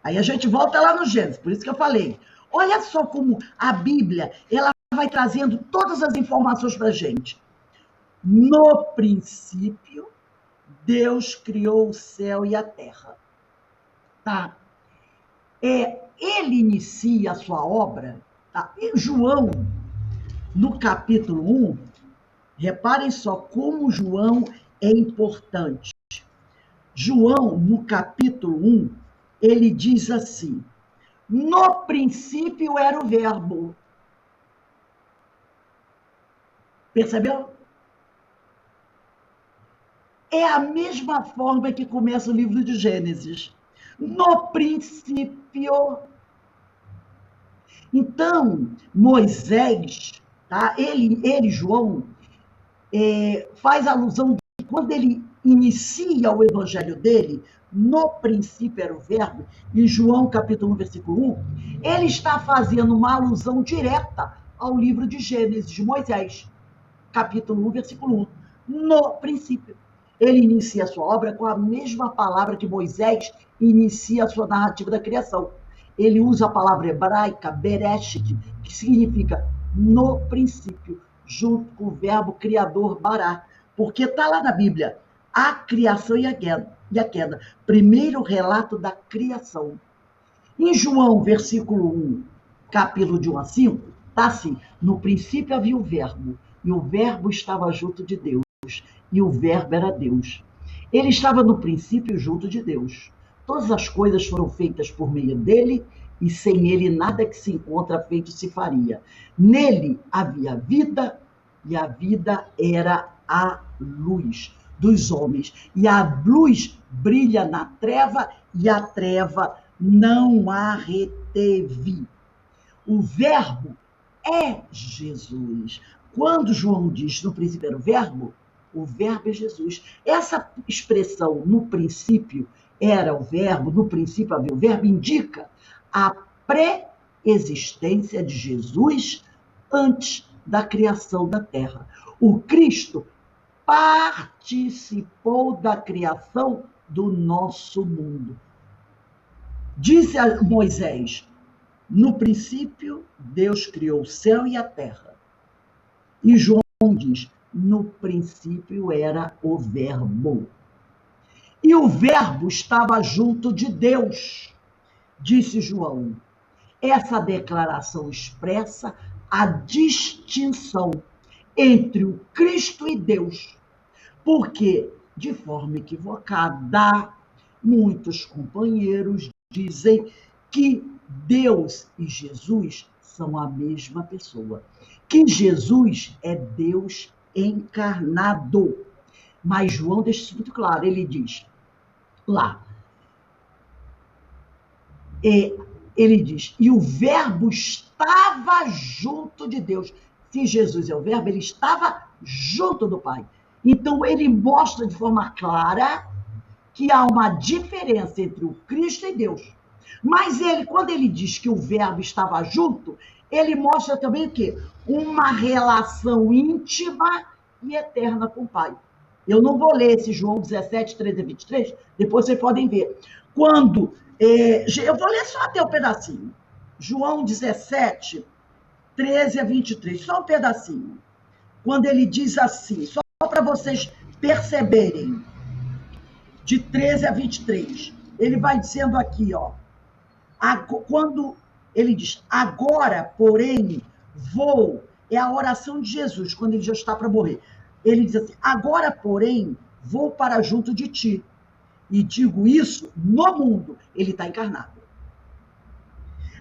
[SPEAKER 1] Aí a gente volta lá no Gênesis, por isso que eu falei. Olha só como a Bíblia, ela vai trazendo todas as informações para a gente. No princípio, Deus criou o céu e a terra. Tá? Ele inicia a sua obra, tá? Em João, no capítulo 1, reparem só como João é importante. João, no capítulo 1, ele diz assim: no princípio era o verbo. Percebeu? É a mesma forma que começa o livro de Gênesis. No princípio. Então, Moisés, tá? ele João, faz alusão de quando ele inicia o evangelho dele, no princípio era o verbo, em João capítulo 1, versículo 1, ele está fazendo uma alusão direta ao livro de Gênesis, de Moisés, capítulo 1, versículo 1. No princípio. Ele inicia a sua obra com a mesma palavra que Moisés inicia a sua narrativa da criação. Ele usa a palavra hebraica, bereshit, que significa no princípio, junto com o verbo criador, bará. Porque está lá na Bíblia, a criação e a queda. Primeiro relato da criação. Em João, versículo 1, capítulo de 1 a 5, está assim: no princípio havia o verbo, e o verbo estava junto de Deus, e o verbo era Deus. Ele estava no princípio junto de Deus. Todas as coisas foram feitas por meio dele, e sem ele nada que se encontra feito se faria. Nele havia vida, e a vida era a luz dos homens. E a luz brilha na treva, e a treva não a reteve. O verbo é Jesus. Quando João diz no princípio era o verbo é Jesus. Essa expressão no princípio era o verbo, no princípio havia o verbo, indica a pré-existência de Jesus antes da criação da terra. O Cristo participou da criação do nosso mundo. Disse a Moisés: no princípio, Deus criou o céu e a terra. E João diz: no princípio era o verbo. E o verbo estava junto de Deus, disse João. Essa declaração expressa a distinção entre o Cristo e Deus, porque, de forma equivocada, muitos companheiros dizem que Deus e Jesus são a mesma pessoa, que Jesus é Deus encarnado. Mas João deixa isso muito claro, ele diz lá, ele diz, e o verbo estava junto de Deus. Se Jesus é o verbo, ele estava junto do Pai. Então ele mostra de forma clara que há uma diferença entre o Cristo e Deus. Mas ele, quando ele diz que o verbo estava junto, ele mostra também o quê? Uma relação íntima e eterna com o Pai. Eu não vou ler esse João 17, 13 a 23, depois vocês podem ver. Quando Eu vou ler só até o pedacinho. João 17, 13 a 23, só um pedacinho. Quando ele diz assim, só para vocês perceberem, de 13 a 23, ele vai dizendo aqui, ó, quando ele diz, agora, porém, vou, é a oração de Jesus, quando ele já está para morrer. Ele diz assim, agora, porém, vou para junto de ti, e digo isso no mundo, ele está encarnado,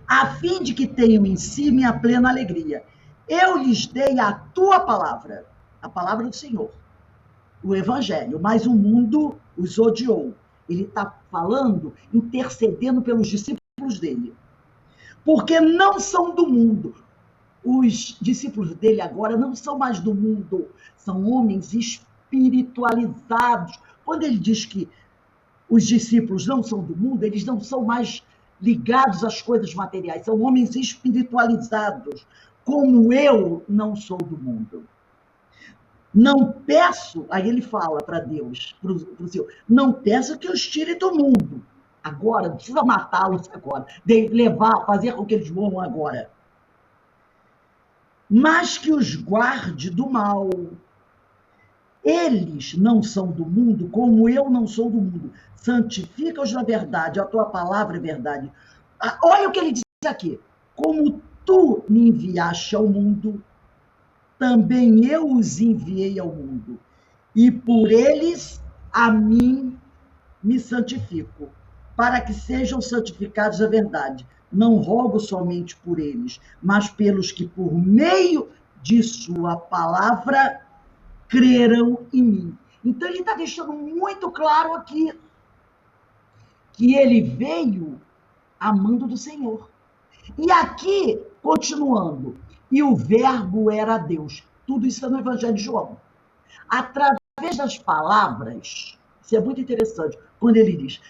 [SPEAKER 1] a fim de que tenham em si minha plena alegria. Eu lhes dei a tua palavra, a palavra do Senhor, o evangelho, mas o mundo os odiou. Ele está falando, intercedendo pelos discípulos dele, porque não são do mundo. Os discípulos dele agora não são mais do mundo, são homens espiritualizados. Quando ele diz que os discípulos não são do mundo, eles não são mais ligados às coisas materiais, são homens espiritualizados, como eu não sou do mundo. Não peço, aí ele fala para Deus, para o Senhor, não peço que os tire do mundo agora, não precisa matá-los agora, levar, fazer com que eles morram agora, mas que os guarde do mal. Eles não são do mundo, como eu não sou do mundo. Santifica-os na verdade, a tua palavra é verdade. Olha o que ele diz aqui. Como tu me enviaste ao mundo, também eu os enviei ao mundo. E por eles, a mim, me santifico, para que sejam santificados a verdade. Não rogo somente por eles, mas pelos que, por meio de sua palavra, crerão em mim. Então, ele está deixando muito claro aqui que ele veio amando do Senhor. E aqui, continuando, e o verbo era Deus. Tudo isso é no Evangelho de João. Através das palavras, isso é muito interessante, quando ele diz,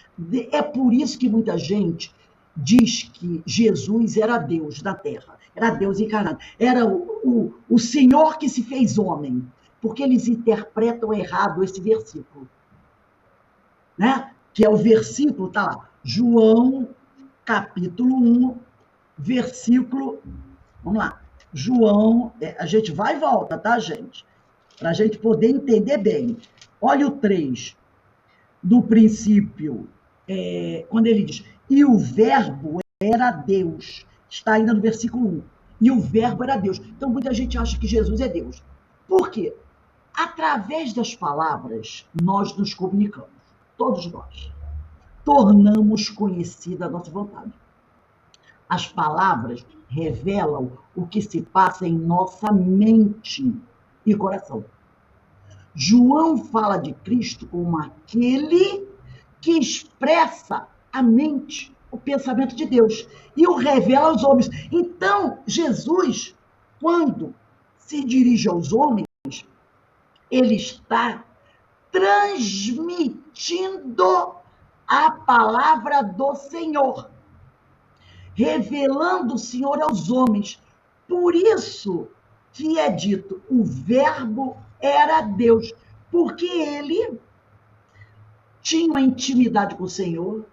[SPEAKER 1] é por isso que muita gente diz que Jesus era Deus na terra, era Deus encarnado, era o Senhor que se fez homem, porque eles interpretam errado esse versículo, né? Que é o versículo, tá lá, João, capítulo 1, versículo, vamos lá, João, a gente vai e volta, tá, gente? Para a gente poder entender bem. Olha o 3, do princípio, quando ele diz, e o verbo era Deus, está ainda no versículo 1, e o verbo era Deus. Então, muita gente acha que Jesus é Deus. Por quê? Através das palavras, nós nos comunicamos, todos nós. Tornamos conhecida a nossa vontade. As palavras revelam o que se passa em nossa mente e coração. João fala de Cristo como aquele que expressa a mente, o pensamento de Deus, e o revela aos homens. Então, Jesus, quando se dirige aos homens, ele está transmitindo a palavra do Senhor, revelando o Senhor aos homens. Por isso que é dito, o verbo era Deus, porque ele tinha uma intimidade com o Senhor,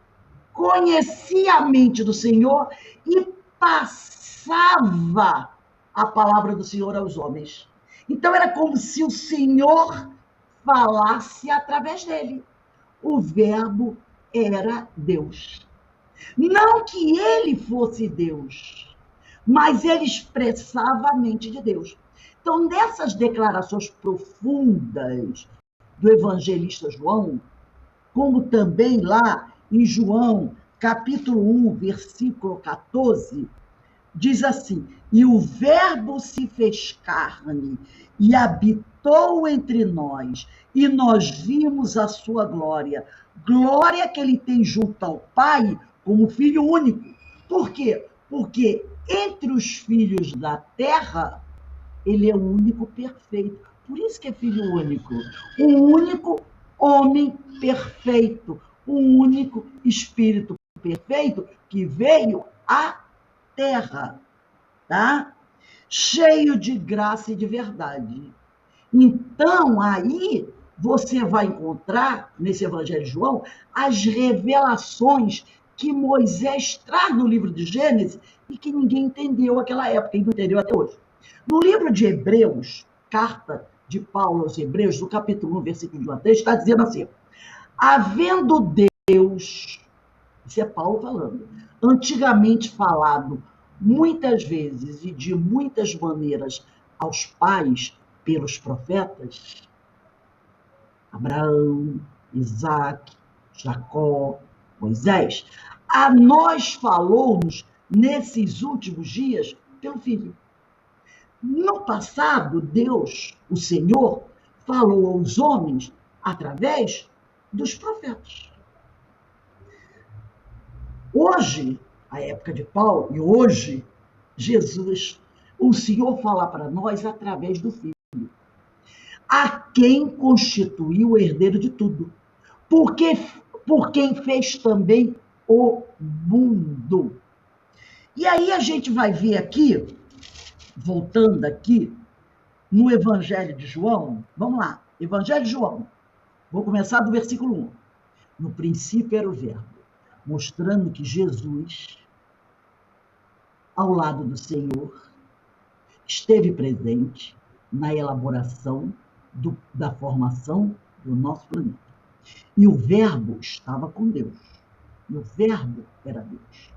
[SPEAKER 1] conhecia a mente do Senhor e passava a palavra do Senhor aos homens. Então era como se o Senhor falasse através dele. O verbo era Deus. Não que ele fosse Deus, mas ele expressava a mente de Deus. Então, nessas declarações profundas do evangelista João, como também lá em João, capítulo 1, versículo 14, diz assim, e o verbo se fez carne e habitou entre nós, e nós vimos a sua glória, glória que ele tem junto ao Pai como Filho único. Por quê? Porque entre os filhos da terra, ele é o único perfeito. Por isso que é Filho único. Um único homem perfeito, um único Espírito perfeito que veio à terra, tá? Cheio de graça e de verdade. Então, aí você vai encontrar, nesse Evangelho de João, as revelações que Moisés traz no livro de Gênesis e que ninguém entendeu naquela época, e não entendeu até hoje. No livro de Hebreus, carta de Paulo aos Hebreus, no capítulo 1, versículo de 1 a 3, está dizendo assim: havendo Deus, isso é Paulo falando, antigamente falado muitas vezes e de muitas maneiras aos pais pelos profetas, Abraão, Isaac, Jacó, Moisés, a nós falou-nos nesses últimos dias pelo Filho. No passado, Deus, o Senhor, falou aos homens através dos profetas. Hoje, a época de Paulo, e hoje, Jesus, o Senhor fala para nós através do Filho, a quem constituiu o herdeiro de tudo, porque por quem fez também o mundo. E aí a gente vai ver aqui, voltando aqui, no Evangelho de João, vamos lá, Evangelho de João, vou começar do versículo 1. No princípio era o Verbo, mostrando que Jesus, ao lado do Senhor, esteve presente na elaboração da formação do nosso planeta. E o Verbo estava com Deus. E o Verbo era Deus.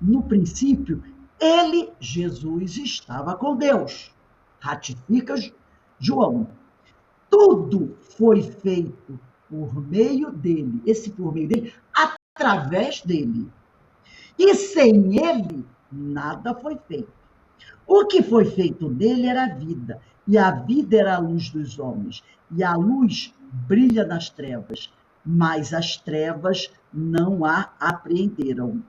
[SPEAKER 1] No princípio, ele, Jesus, estava com Deus. Ratifica João. Tudo foi feito por meio dele. Esse por meio dele, através dele. E sem ele, nada foi feito. O que foi feito dele era a vida, e a vida era a luz dos homens, e a luz brilha nas trevas, mas as trevas não a apreenderam.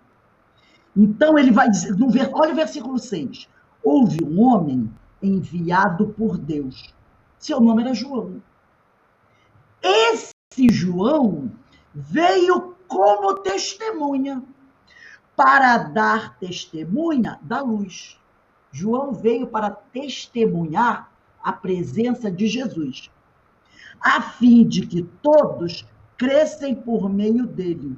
[SPEAKER 1] Então ele vai dizer, olha o versículo 6, houve um homem enviado por Deus, seu nome era João. Esse João veio como testemunha, para dar testemunha da luz. João veio para testemunhar a presença de Jesus, a fim de que todos crescem por meio dele.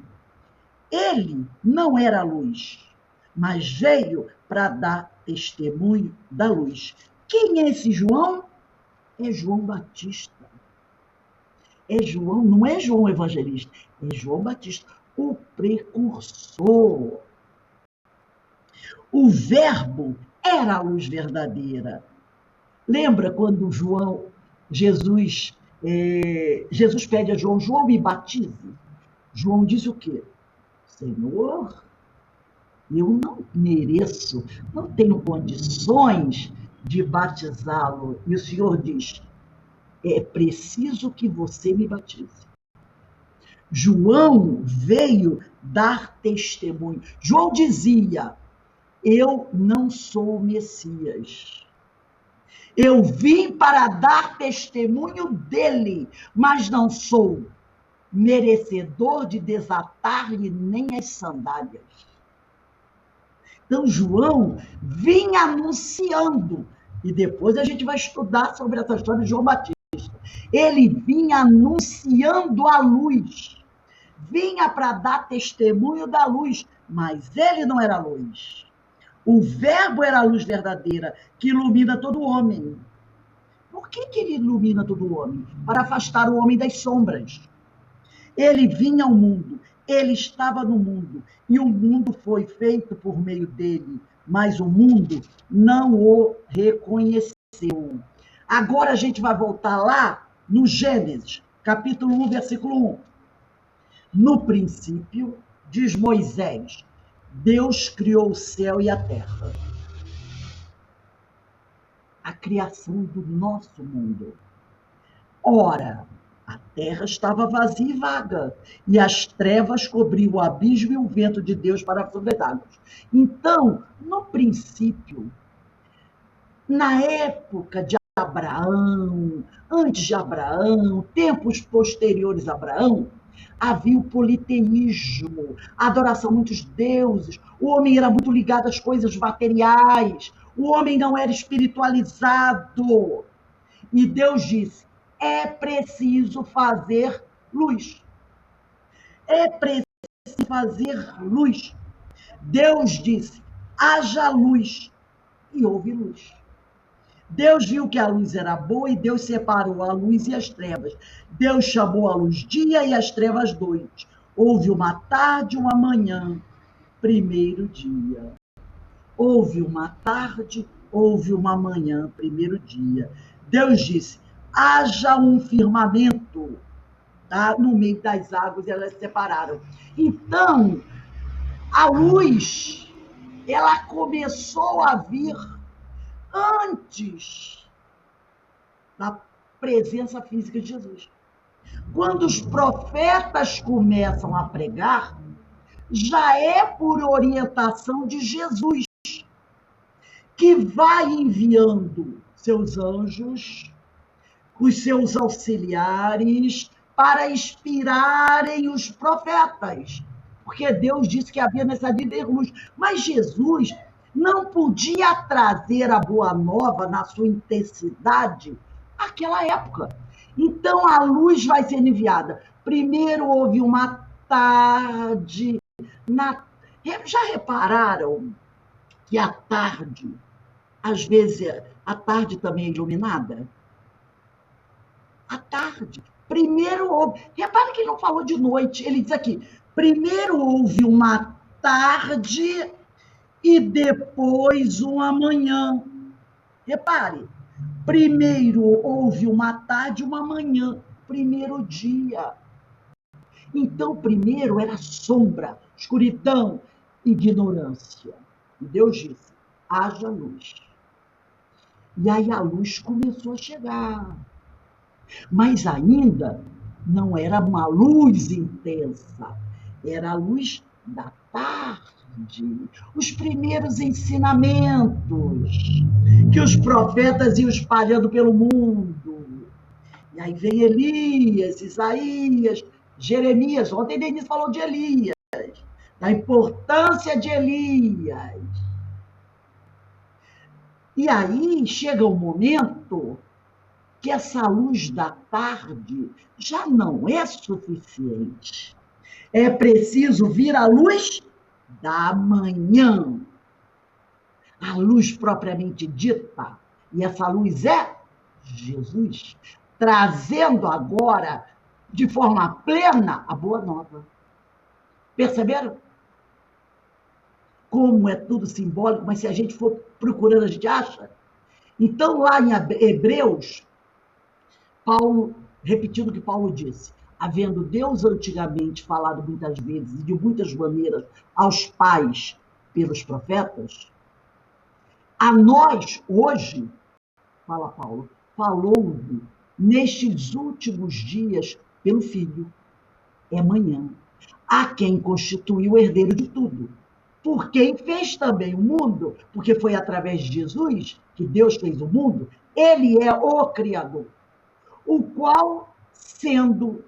[SPEAKER 1] Ele não era a luz, mas veio para dar testemunho da luz. Quem é esse João? É João Batista. É João, não é João Evangelista, é João Batista, o precursor. O Verbo era a luz verdadeira. Lembra quando Jesus pede a João, João, me batize? João diz o quê? Senhor, eu não mereço, não tenho condições de batizá-lo. E o Senhor diz, é preciso que você me batize. João veio dar testemunho. João dizia, eu não sou o Messias. Eu vim para dar testemunho dele, mas não sou merecedor de desatar-lhe nem as sandálias. Então, João vinha anunciando, e depois a gente vai estudar sobre essa história de João Batista. Ele vinha anunciando a luz, vinha para dar testemunho da luz, mas ele não era a luz. O Verbo era a luz verdadeira, que ilumina todo homem. Por que ele ilumina todo homem? Para afastar o homem das sombras. Ele vinha ao mundo, ele estava no mundo, e o mundo foi feito por meio dele, mas o mundo não o reconheceu. Agora a gente vai voltar lá no Gênesis, capítulo 1, versículo 1. No princípio, diz Moisés, Deus criou o céu e a terra. A criação do nosso mundo. Ora, a terra estava vazia e vaga, e as trevas cobriam o abismo e o vento de Deus para sobre as águas. Então, no princípio, na época de Abraão, antes de Abraão, tempos posteriores a Abraão, havia o politeísmo, a adoração a muitos deuses, o homem era muito ligado às coisas materiais, o homem não era espiritualizado. E Deus disse, é preciso fazer luz. É preciso fazer luz. Deus disse, haja luz, e houve luz. Deus viu que a luz era boa e Deus separou a luz e as trevas. Deus chamou a luz dia e as trevas noite. Houve uma tarde e uma manhã, primeiro dia. Houve uma tarde, houve uma manhã, primeiro dia. Deus disse, haja um firmamento, tá? No meio das águas, e elas se separaram. Então, a luz, ela começou a vir antes da presença física de Jesus. Quando os profetas começam a pregar, já é por orientação de Jesus, que vai enviando seus anjos, os seus auxiliares, para inspirarem os profetas. Porque Deus disse que havia necessidade de ter luz. Mas Jesus não podia trazer a boa nova na sua intensidade naquela época. Então a luz vai ser enviada. Primeiro houve uma tarde. Já repararam que a tarde, às vezes, a tarde também é iluminada? À tarde. Primeiro houve. Repare que ele não falou de noite. Ele diz aqui: primeiro houve uma tarde e depois uma manhã. Repare. Primeiro houve uma tarde e uma manhã. Primeiro dia. Então, primeiro era sombra, escuridão, ignorância. E Deus disse: haja luz. E aí a luz começou a chegar. Mas ainda não era uma luz intensa, era a luz da tarde. Os primeiros ensinamentos que os profetas iam espalhando pelo mundo. E aí vem Elias, Isaías, Jeremias. Ontem Denise falou de Elias, da importância de Elias. E aí chega um momento que essa luz da tarde já não é suficiente. É preciso vir a luz da manhã. A luz propriamente dita. E essa luz é Jesus, trazendo agora, de forma plena, a boa nova. Perceberam? Como é tudo simbólico, mas se a gente for procurando, a gente acha. Então, lá em Hebreus, Paulo, repetindo o que Paulo disse, havendo Deus antigamente falado muitas vezes e de muitas maneiras aos pais pelos profetas, a nós hoje, fala Paulo, falou-lhe nestes últimos dias pelo Filho, é amanhã, a quem constituiu o herdeiro de tudo, por quem fez também o mundo, porque foi através de Jesus que Deus fez o mundo, ele é o Criador, o qual, sendo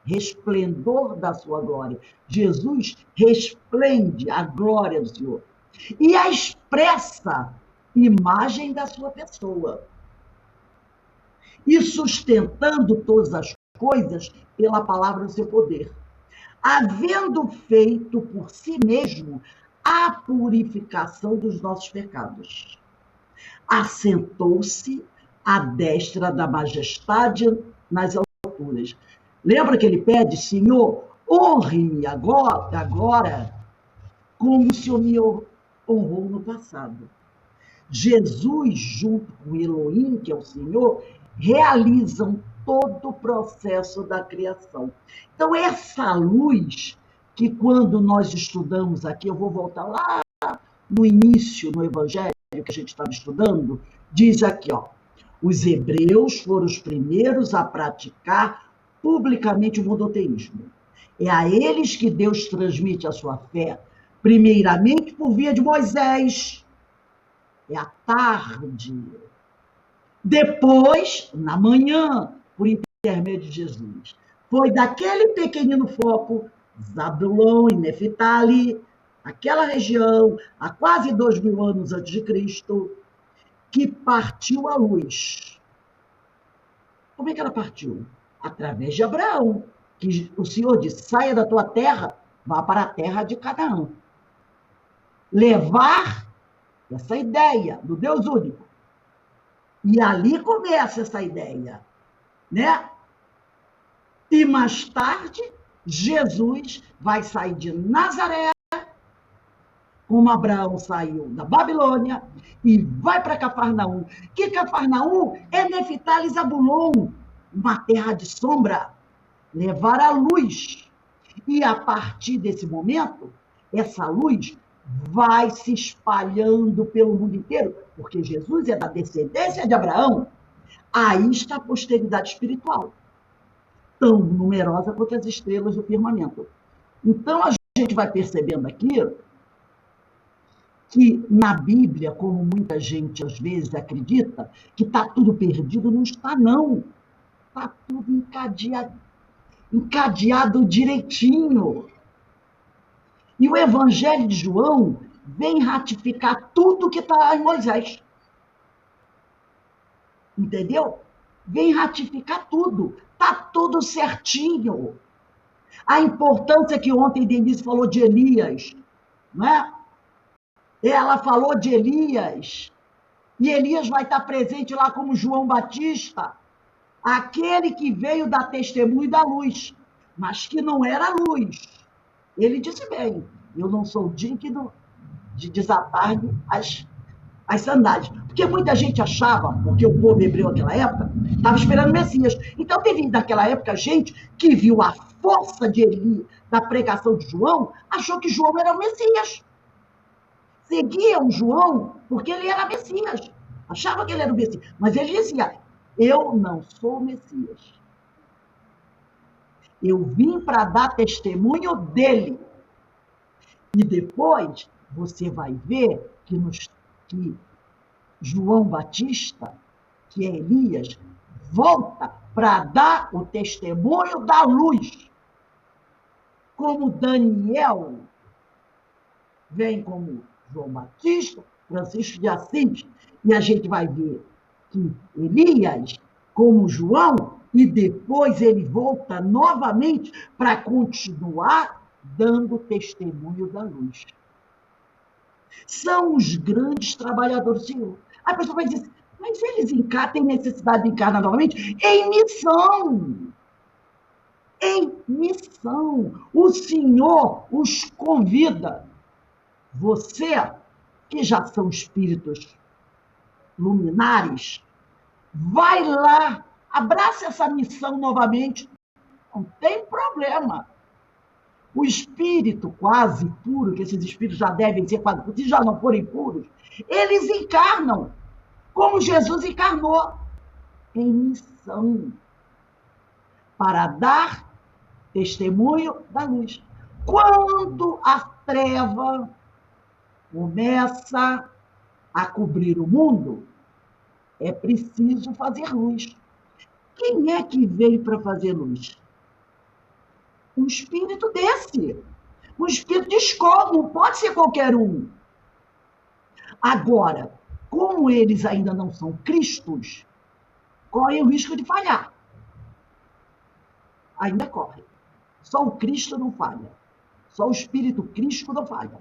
[SPEAKER 1] resplendor da sua glória, Jesus resplende a glória do Senhor, e a expressa imagem da sua pessoa, e sustentando todas as coisas pela palavra do seu poder, havendo feito por si mesmo a purificação dos nossos pecados, assentou-se à destra da majestade nas alturas. Lembra que ele pede: Senhor, honre-me agora como o Senhor me honrou no passado. Jesus, junto com Elohim, que é o Senhor, realizam todo o processo da criação. Então, essa luz que quando nós estudamos aqui, eu vou voltar lá no início, no Evangelho que a gente estava estudando, diz aqui, ó, os hebreus foram os primeiros a praticar publicamente o monoteísmo. É a eles que Deus transmite a sua fé, primeiramente por via de Moisés. É à tarde. Depois, na manhã, por intermédio de Jesus. Foi daquele pequenino foco, Zabulon e Neftali, aquela região, há quase 2000 anos antes de Cristo, que partiu a luz. Como é que ela partiu? Através de Abraão, que o Senhor disse: saia da tua terra vá para a terra de Canaã. Levar essa ideia do Deus único. E ali começa essa ideia, né? E mais tarde, Jesus vai sair de Nazaré, como Abraão saiu da Babilônia, e vai para Cafarnaum. Que Cafarnaum é Neftali e Zabulon, uma terra de sombra, levar a luz. E a partir desse momento, essa luz vai se espalhando pelo mundo inteiro, porque Jesus é da descendência de Abraão. Aí está a posteridade espiritual, tão numerosa quanto as estrelas do firmamento. Então a gente vai percebendo aqui que na Bíblia, como muita gente às vezes acredita, que está tudo perdido, não está não. Está tudo encadeado direitinho. E o Evangelho de João vem ratificar tudo que está em Moisés. Entendeu? Vem ratificar tudo. Está tudo certinho. A importância que ontem Denise falou de Elias, não é? Ela falou de Elias. E Elias vai estar presente lá como João Batista, aquele que veio dar testemunho da luz, mas que não era luz. Ele disse bem, eu não sou digno de desatar-lhe as sandálias. Porque muita gente achava, porque o povo hebreu naquela época estava esperando o Messias. Então teve naquela época gente que viu a força de Eli da pregação de João, achou que João era o Messias. Seguiam João porque ele era Messias. Achava que ele era o Messias. Mas ele dizia, eu não sou o Messias. Eu vim para dar testemunho dele. E depois você vai ver que João Batista, que é Elias, volta para dar o testemunho da luz. Como Daniel vem como João Batista, Francisco de Assis, e a gente vai ver que Elias, como João, e depois ele volta novamente para continuar dando testemunho da luz. São os grandes trabalhadores do Senhor. A pessoa vai dizer, mas eles têm necessidade de encarnar novamente? Em missão! Em missão! O Senhor os convida. Você, que já são espíritos luminares, vai lá, abraça essa missão novamente, não tem problema. O espírito quase puro, que esses espíritos já devem ser quase puros, se já não forem puros, eles encarnam, como Jesus encarnou, em missão, para dar testemunho da luz. Quando a treva começa a cobrir o mundo, é preciso fazer luz. Quem é que veio para fazer luz? Um espírito desse. Um espírito de escola, não pode ser qualquer um. Agora, como eles ainda não são cristos, correm o risco de falhar. Ainda corre. Só o Cristo não falha. Só o Espírito Cristo não falha.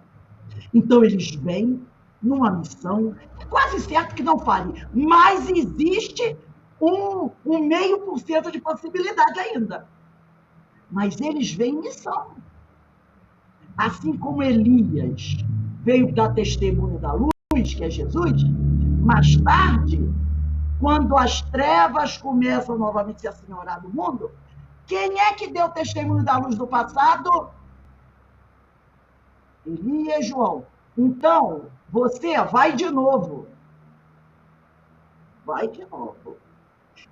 [SPEAKER 1] Então, eles vêm numa missão, é quase certo que não falhe, mas existe um 0,5% de possibilidade ainda. Mas eles vêm em missão. Assim como Elias veio dar testemunho da luz, que é Jesus, mais tarde, quando as trevas começam novamente a se assenhorar do mundo, quem é que deu testemunho da luz do passado? Elias e João. Então, você vai de novo. Vai de novo.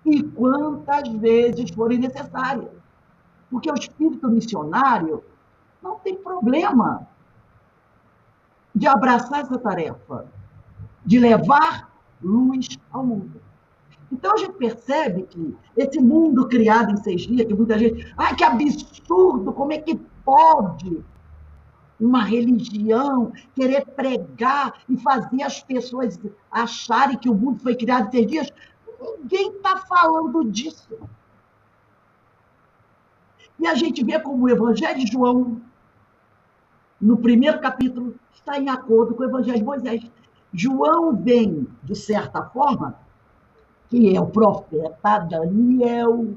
[SPEAKER 1] E quantas vezes forem necessárias. Porque o espírito missionário não tem problema de abraçar essa tarefa, de levar luz ao mundo. Então a gente percebe que esse mundo criado em 6 dias, que muita gente... Ai, que absurdo! Como é que pode uma religião querer pregar e fazer as pessoas acharem que o mundo foi criado em 6 dias? Ninguém está falando disso. E a gente vê como o Evangelho de João, no primeiro capítulo, está em acordo com o Evangelho de Moisés. João vem, de certa forma, que é o profeta Daniel,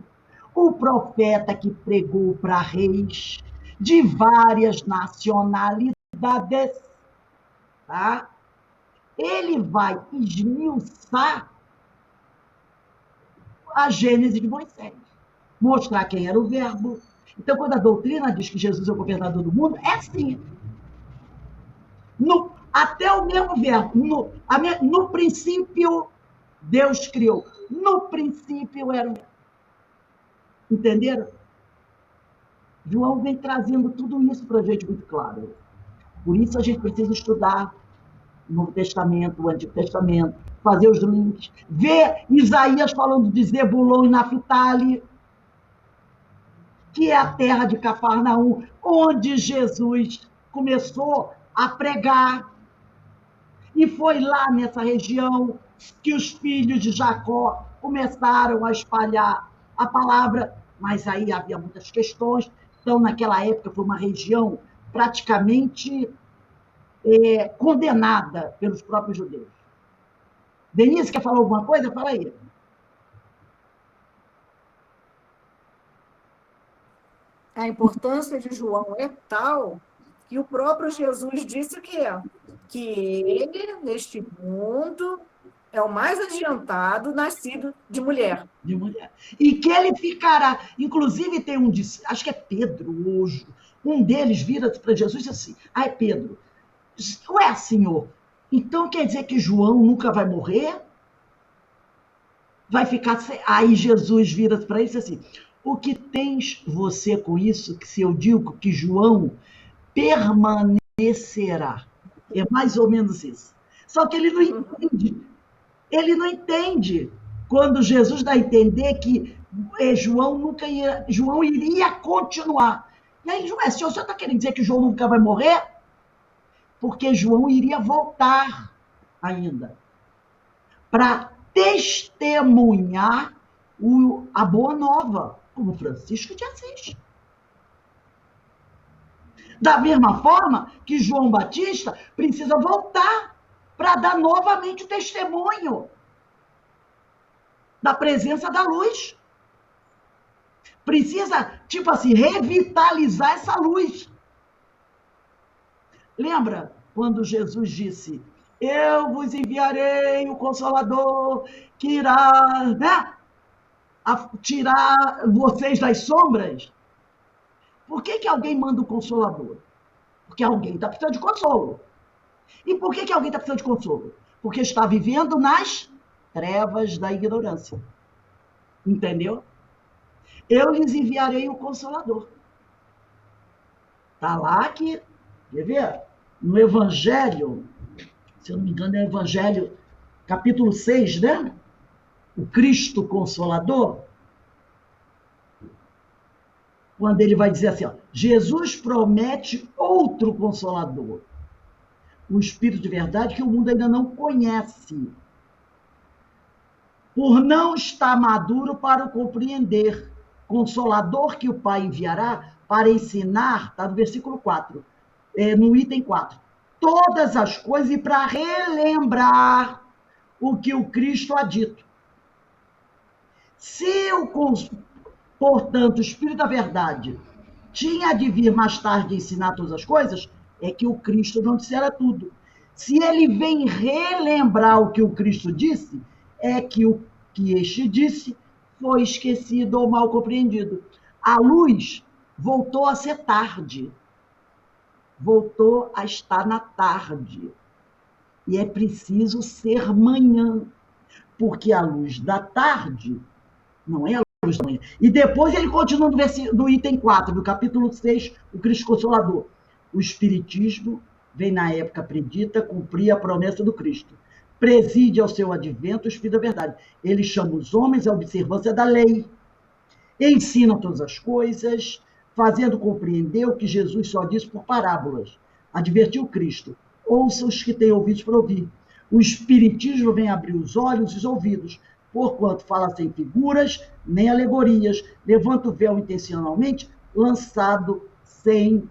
[SPEAKER 1] o profeta que pregou para reis de várias nacionalidades, tá? Ele vai esmiuçar a Gênese de Moisés, mostrar quem era o verbo. Então, quando a doutrina diz que Jesus é o governador do mundo, é assim. Até o mesmo verbo. No princípio, Deus criou. No princípio era o verbo. Entenderam? João vem trazendo tudo isso para a gente muito claro. Por isso a gente precisa estudar o Novo Testamento, o Antigo Testamento, fazer os links, ver Isaías falando de Zebulon e Naphtali, que é a terra de Cafarnaum, onde Jesus começou a pregar. E foi lá nessa região que os filhos de Jacó começaram a espalhar a palavra, mas aí havia muitas questões. Então, naquela época, foi uma região praticamente condenada pelos próprios judeus. Denise, quer falar alguma coisa? Fala aí.
[SPEAKER 3] A importância de João é tal que o próprio Jesus disse o quê? Que ele, neste mundo, é o mais adiantado nascido de mulher.
[SPEAKER 1] De mulher. E que ele ficará. Inclusive, tem um, acho que é Pedro hoje. Um deles vira para Jesus e diz assim: ah, é Pedro. Ué, senhor, então quer dizer que João nunca vai morrer? Vai ficar. Aí Jesus vira para ele e diz assim: o que tens você com isso, que se eu digo que João permanecerá? É mais ou menos isso. Só que ele não entende. Ele não entende quando Jesus dá a entender que João iria continuar. E aí, João, se o senhor está querendo dizer que João nunca vai morrer? Porque João iria voltar ainda para testemunhar a boa nova, como Francisco de Assis. Da mesma forma que João Batista precisa voltar para dar novamente o testemunho da presença da luz. Precisa, tipo assim, revitalizar essa luz. Lembra quando Jesus disse: eu vos enviarei o Consolador que irá, né, tirar vocês das sombras? Por que alguém manda o Consolador? Porque alguém está precisando de consolo. E por que alguém está precisando de consolo? Porque está vivendo nas trevas da ignorância. Entendeu? Eu lhes enviarei o Consolador. Está lá que, quer ver? No Evangelho, se eu não me engano, é o Evangelho, capítulo 6, né? O Cristo Consolador. Quando ele vai dizer assim, ó, Jesus promete outro Consolador. O Espírito de verdade que o mundo ainda não conhece. Por não estar maduro para o compreender. Consolador que o Pai enviará para ensinar, está no versículo 4, no item 4, todas as coisas e para relembrar o que o Cristo há dito. Portanto, o Espírito da verdade tinha de vir mais tarde ensinar todas as coisas, é que o Cristo não dissera tudo. Se ele vem relembrar o que o Cristo disse, é que o que este disse foi esquecido ou mal compreendido. A luz voltou a ser tarde. Voltou a estar na tarde. E é preciso ser manhã, porque a luz da tarde não é a luz da manhã. E depois ele continua no item 4, do capítulo 6, o Cristo Consolador. O Espiritismo vem na época predita cumprir a promessa do Cristo. Preside ao seu advento o Espírito da verdade. Ele chama os homens à observância da lei. Ensina todas as coisas, fazendo compreender o que Jesus só disse por parábolas. Advertiu Cristo: ouça os que têm ouvidos para ouvir. O Espiritismo vem abrir os olhos e os ouvidos, porquanto fala sem figuras, nem alegorias, levanta o véu intencionalmente, lançado sem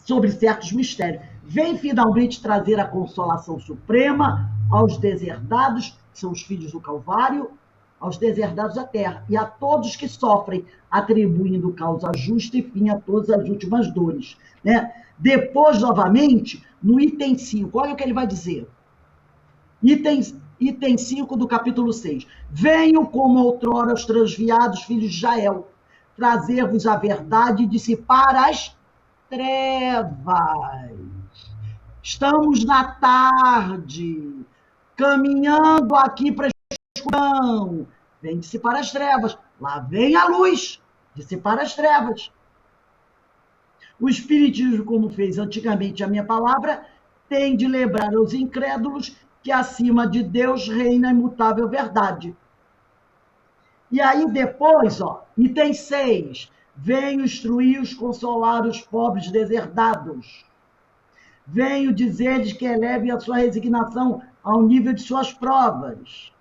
[SPEAKER 1] sobre certos mistérios. Vem finalmente trazer a consolação suprema aos deserdados, que são os filhos do Calvário, aos deserdados da terra, e a todos que sofrem, atribuindo causa justa e fim a todas as últimas dores. Né? Depois, novamente, no item 5, olha o que ele vai dizer. Item 5 do capítulo 6. Venho como outrora os transviados filhos de Israel, trazer-vos a verdade e dissipar as trevas. Estamos na tarde, caminhando aqui para a escuridão. Vem dissipar as trevas. Lá vem a luz, dissipar as trevas. O Espiritismo, como fez antigamente a minha palavra, tem de lembrar aos incrédulos que acima de Deus reina a imutável verdade. E aí depois, item 6, venho instruir-os, consolar os pobres deserdados. Venho dizer-lhes que elevem a sua resignação ao nível de suas provas.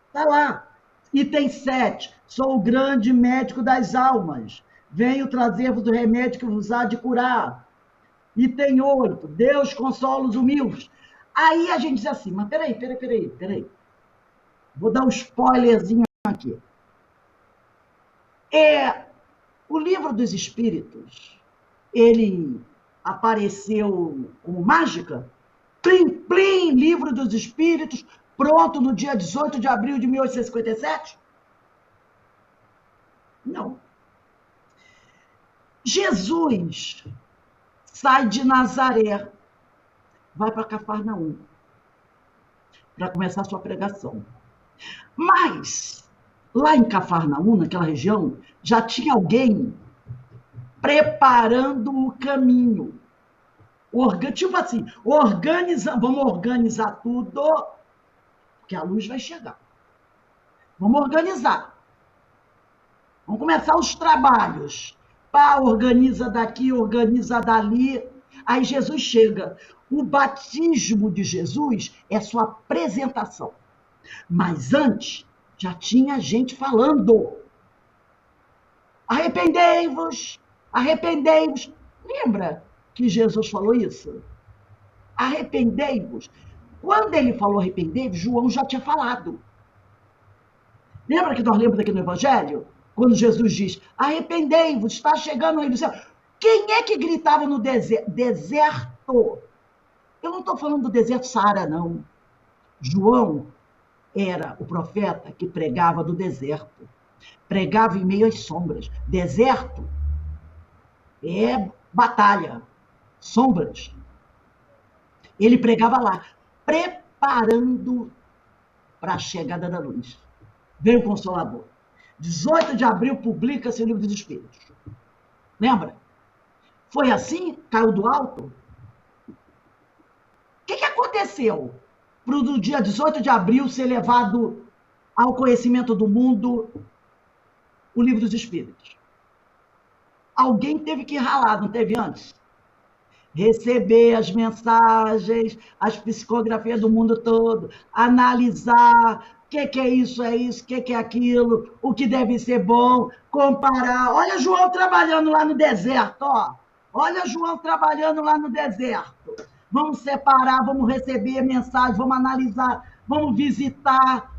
[SPEAKER 1] Está lá. Item 7, sou o grande médico das almas. Venho trazer-vos o remédio que vos há de curar. Item 8, Deus consola os humildes. Aí a gente diz assim, mas peraí. Vou dar um spoilerzinho aqui. O Livro dos Espíritos, ele apareceu como mágica? Plim, plim, Livro dos Espíritos, pronto no dia 18 de abril de 1857? Não. Jesus sai de Nazaré, vai para Cafarnaum, para começar a sua pregação. Mas, lá em Cafarnaum, naquela região, já tinha alguém preparando o caminho. Tipo assim, vamos organizar tudo, porque a luz vai chegar. Vamos organizar. Vamos começar os trabalhos. Pá, organiza daqui, organiza dali. Aí Jesus chega. O batismo de Jesus é sua apresentação. Mas antes, já tinha gente falando. Arrependei-vos, arrependei-vos. Lembra que Jesus falou isso? Arrependei-vos. Quando ele falou arrependei-vos, João já tinha falado. Lembra que nós lemos aqui no Evangelho? Quando Jesus diz, arrependei-vos, está chegando o reino do céu. Quem é que gritava no deserto? Eu não estou falando do deserto Saara, não. João era o profeta que pregava do deserto. Pregava em meio às sombras. Deserto é batalha. Sombras. Ele pregava lá, preparando para a chegada da luz. Veio o Consolador. 18 de abril publica-se o Livro dos Espíritos. Lembra? Foi assim? Caiu do alto? O que aconteceu para o dia 18 de abril ser levado ao conhecimento do mundo o Livro dos Espíritos? Alguém teve que ralar, não teve antes? Receber as mensagens, as psicografias do mundo todo, analisar o que é isso, o que é aquilo, o que deve ser bom, comparar. Olha João trabalhando lá no deserto, ó. Olha João trabalhando lá no deserto. Vamos separar, vamos receber mensagens, vamos analisar, vamos visitar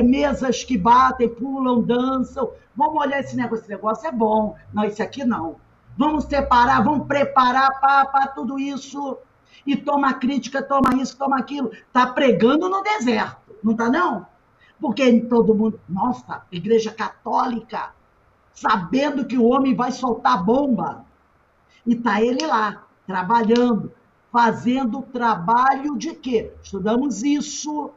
[SPEAKER 1] mesas que batem, pulam, dançam. Vamos olhar esse negócio é bom. Não, esse aqui não. Vamos separar, vamos preparar para tudo isso. E toma crítica, toma isso, toma aquilo. Está pregando no deserto, não está não? Porque todo mundo... Nossa, Igreja Católica, sabendo que o homem vai soltar bomba. E está ele lá, trabalhando, fazendo trabalho de quê? Estudamos isso.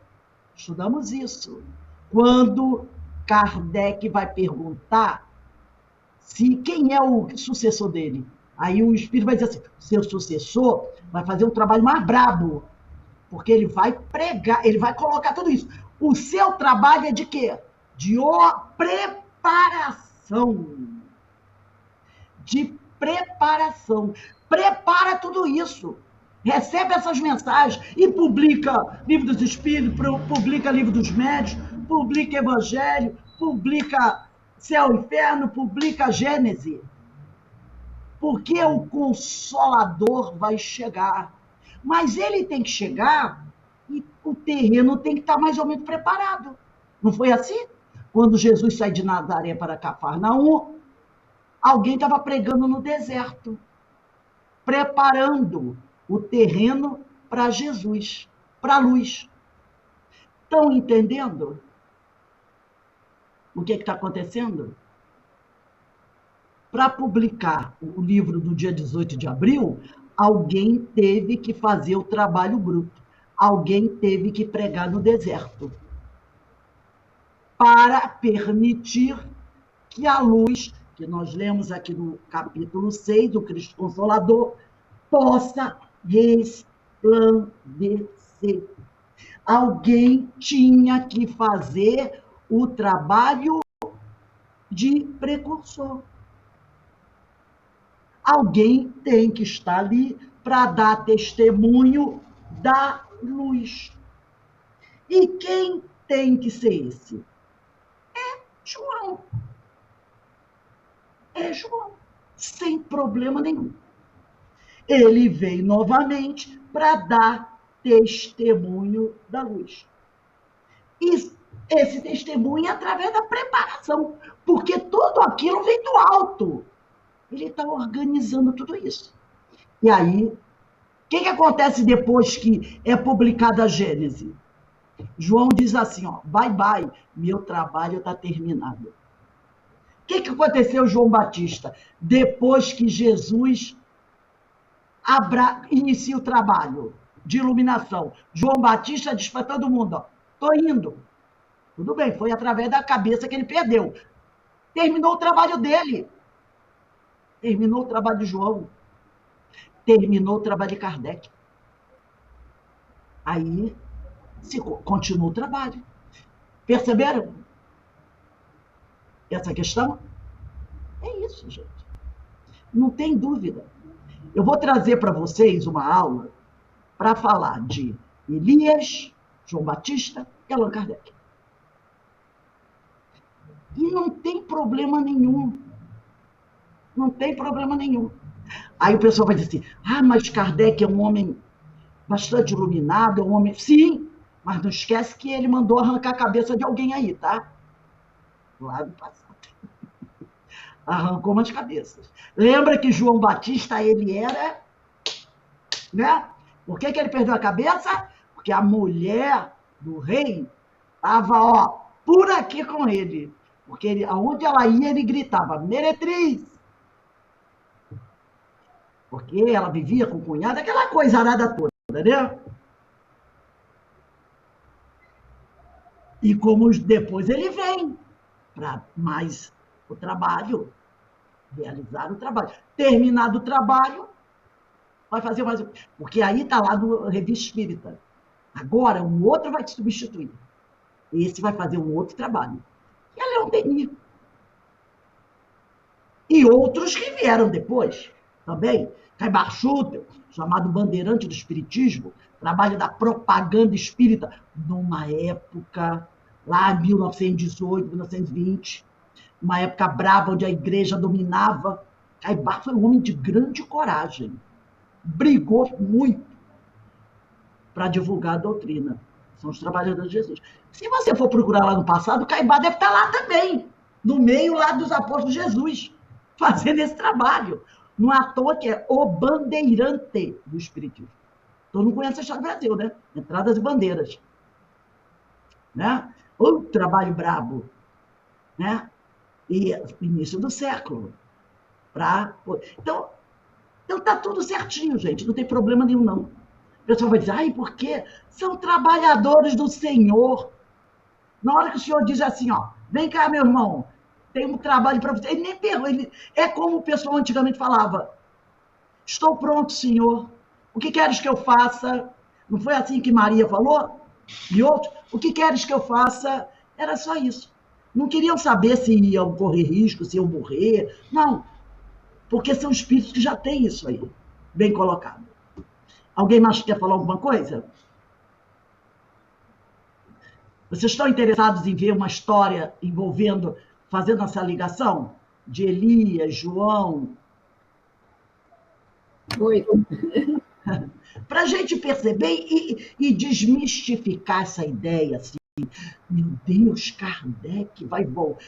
[SPEAKER 1] Quando Kardec vai perguntar quem é o sucessor dele. Aí o espírito vai dizer assim, seu sucessor vai fazer um trabalho mais brabo, porque ele vai pregar, ele vai colocar tudo isso. O seu trabalho é de quê? De preparação. De preparação. Prepara tudo isso. Recebe essas mensagens e publica Livro dos Espíritos, publica Livro dos Médiuns, publica Evangelho, publica Céu e Inferno, publica Gênese. Porque o Consolador vai chegar. Mas ele tem que chegar e o terreno tem que estar mais ou menos preparado. Não foi assim? Quando Jesus sai de Nazaré para Cafarnaum, alguém estava pregando no deserto, preparando o terreno para Jesus, para a luz. Estão entendendo o que está acontecendo? Para publicar o livro do dia 18 de abril, alguém teve que fazer o trabalho bruto. Alguém teve que pregar no deserto. Para permitir que a luz, que nós lemos aqui no capítulo 6, o Cristo Consolador, possa resplandecer. Alguém tinha que fazer o trabalho de precursor. Alguém tem que estar ali para dar testemunho da luz. E quem tem que ser esse? É João. É João, sem problema nenhum. Ele veio novamente para dar testemunho da luz. E esse testemunho é através da preparação, porque tudo aquilo vem do alto. Ele está organizando tudo isso. E aí, o que acontece depois que é publicada a Gênese? João diz assim, ó, bye, bye, meu trabalho está terminado. O que aconteceu, João Batista, depois que Jesus inicia o trabalho de iluminação? João Batista diz para todo mundo, ó, estou indo. Tudo bem, foi através da cabeça que ele perdeu. Terminou o trabalho dele. Terminou o trabalho de João. Terminou o trabalho de Kardec. Aí, continua o trabalho. Perceberam essa questão? É isso, gente. Não tem dúvida. Eu vou trazer para vocês uma aula para falar de Elias, João Batista e Allan Kardec. E não tem problema nenhum. Não tem problema nenhum. Aí o pessoal vai dizer assim, mas Kardec é um homem bastante iluminado, é um homem... Sim, mas não esquece que ele mandou arrancar a cabeça de alguém aí, tá? Lá no passado. Arrancou umas cabeças. Lembra que João Batista, ele era... né? Por que ele perdeu a cabeça? Porque a mulher do rei estava, ó, por aqui com ele. Porque ele, aonde ela ia, ele gritava, meretriz! Porque ela vivia com o cunhado, aquela coisa arada toda, né? E como depois ele vem para mais o trabalho, realizar o trabalho. Terminado o trabalho, vai fazer mais... Porque aí está lá no Revista Espírita. Agora, um outro vai te substituir. Esse vai fazer um outro trabalho. E a Leon Denis. E outros que vieram depois também. Caibar Schutter, chamado bandeirante do espiritismo, trabalho da propaganda espírita, numa época, lá em 1918, 1920, uma época brava, onde a igreja dominava. Caibar foi um homem de grande coragem. Brigou muito para divulgar a doutrina. São os trabalhadores de Jesus. Se você for procurar lá no passado, Caibar deve estar lá também, no meio lá dos apóstolos de Jesus, fazendo esse trabalho. Não é à toa que é o bandeirante do espiritismo. Todo mundo conhece a história do Brasil, né? Entradas e bandeiras. Né? O trabalho brabo. Né? E início do século. Então, tá tudo certinho, gente. Não tem problema nenhum, não. O pessoal vai dizer, por quê? São trabalhadores do Senhor. Na hora que o Senhor diz assim, ó, vem cá, meu irmão, tem um trabalho para você. Ele nem pergunta. É como o pessoal antigamente falava, estou pronto, Senhor. O que queres que eu faça? Não foi assim que Maria falou? E outros, o que queres que eu faça? Era só isso. Não queriam saber se iam correr risco, se iam morrer. Não. Porque são espíritos que já têm isso aí, bem colocado. Alguém mais quer falar alguma coisa? Vocês estão interessados em ver uma história envolvendo, fazendo essa ligação de Elias, João
[SPEAKER 2] Muito.
[SPEAKER 1] Para a gente perceber e desmistificar essa ideia, assim, meu Deus, Kardec vai voltar,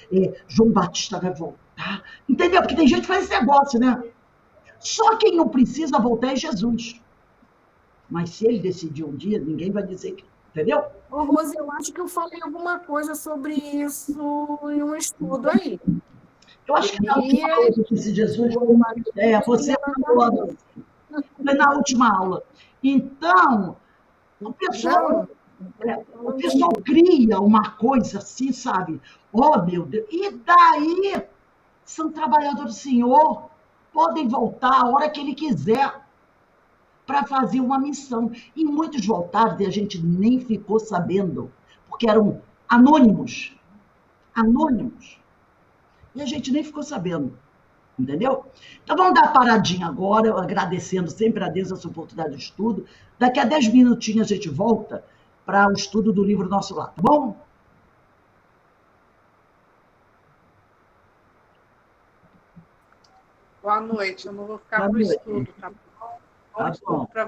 [SPEAKER 1] João Batista vai voltar, entendeu? Porque tem gente que faz esse negócio, né? Só quem não precisa voltar é Jesus. Mas se ele decidir um dia, ninguém vai dizer que, entendeu?
[SPEAKER 3] Ô, Rose, eu acho que eu falei alguma coisa sobre isso em um estudo aí.
[SPEAKER 1] Eu acho que na última aula que eu disse Jesus, você falou, foi na última aula. Então, o pessoal, o pessoal cria uma coisa assim, sabe? Oh, meu Deus, e daí são trabalhadores do Senhor, podem voltar a hora que ele quiser para fazer uma missão. E muitos voltaram e a gente nem ficou sabendo, porque eram anônimos. Anônimos. E a gente nem ficou sabendo. Entendeu? Então vamos dar uma paradinha agora, agradecendo sempre a Deus essa oportunidade de estudo. Daqui a 10 minutinhos a gente volta para o estudo do livro Nosso Lar, tá bom?
[SPEAKER 4] Boa noite, eu não vou ficar para o estudo, tá bom? Bom estudo para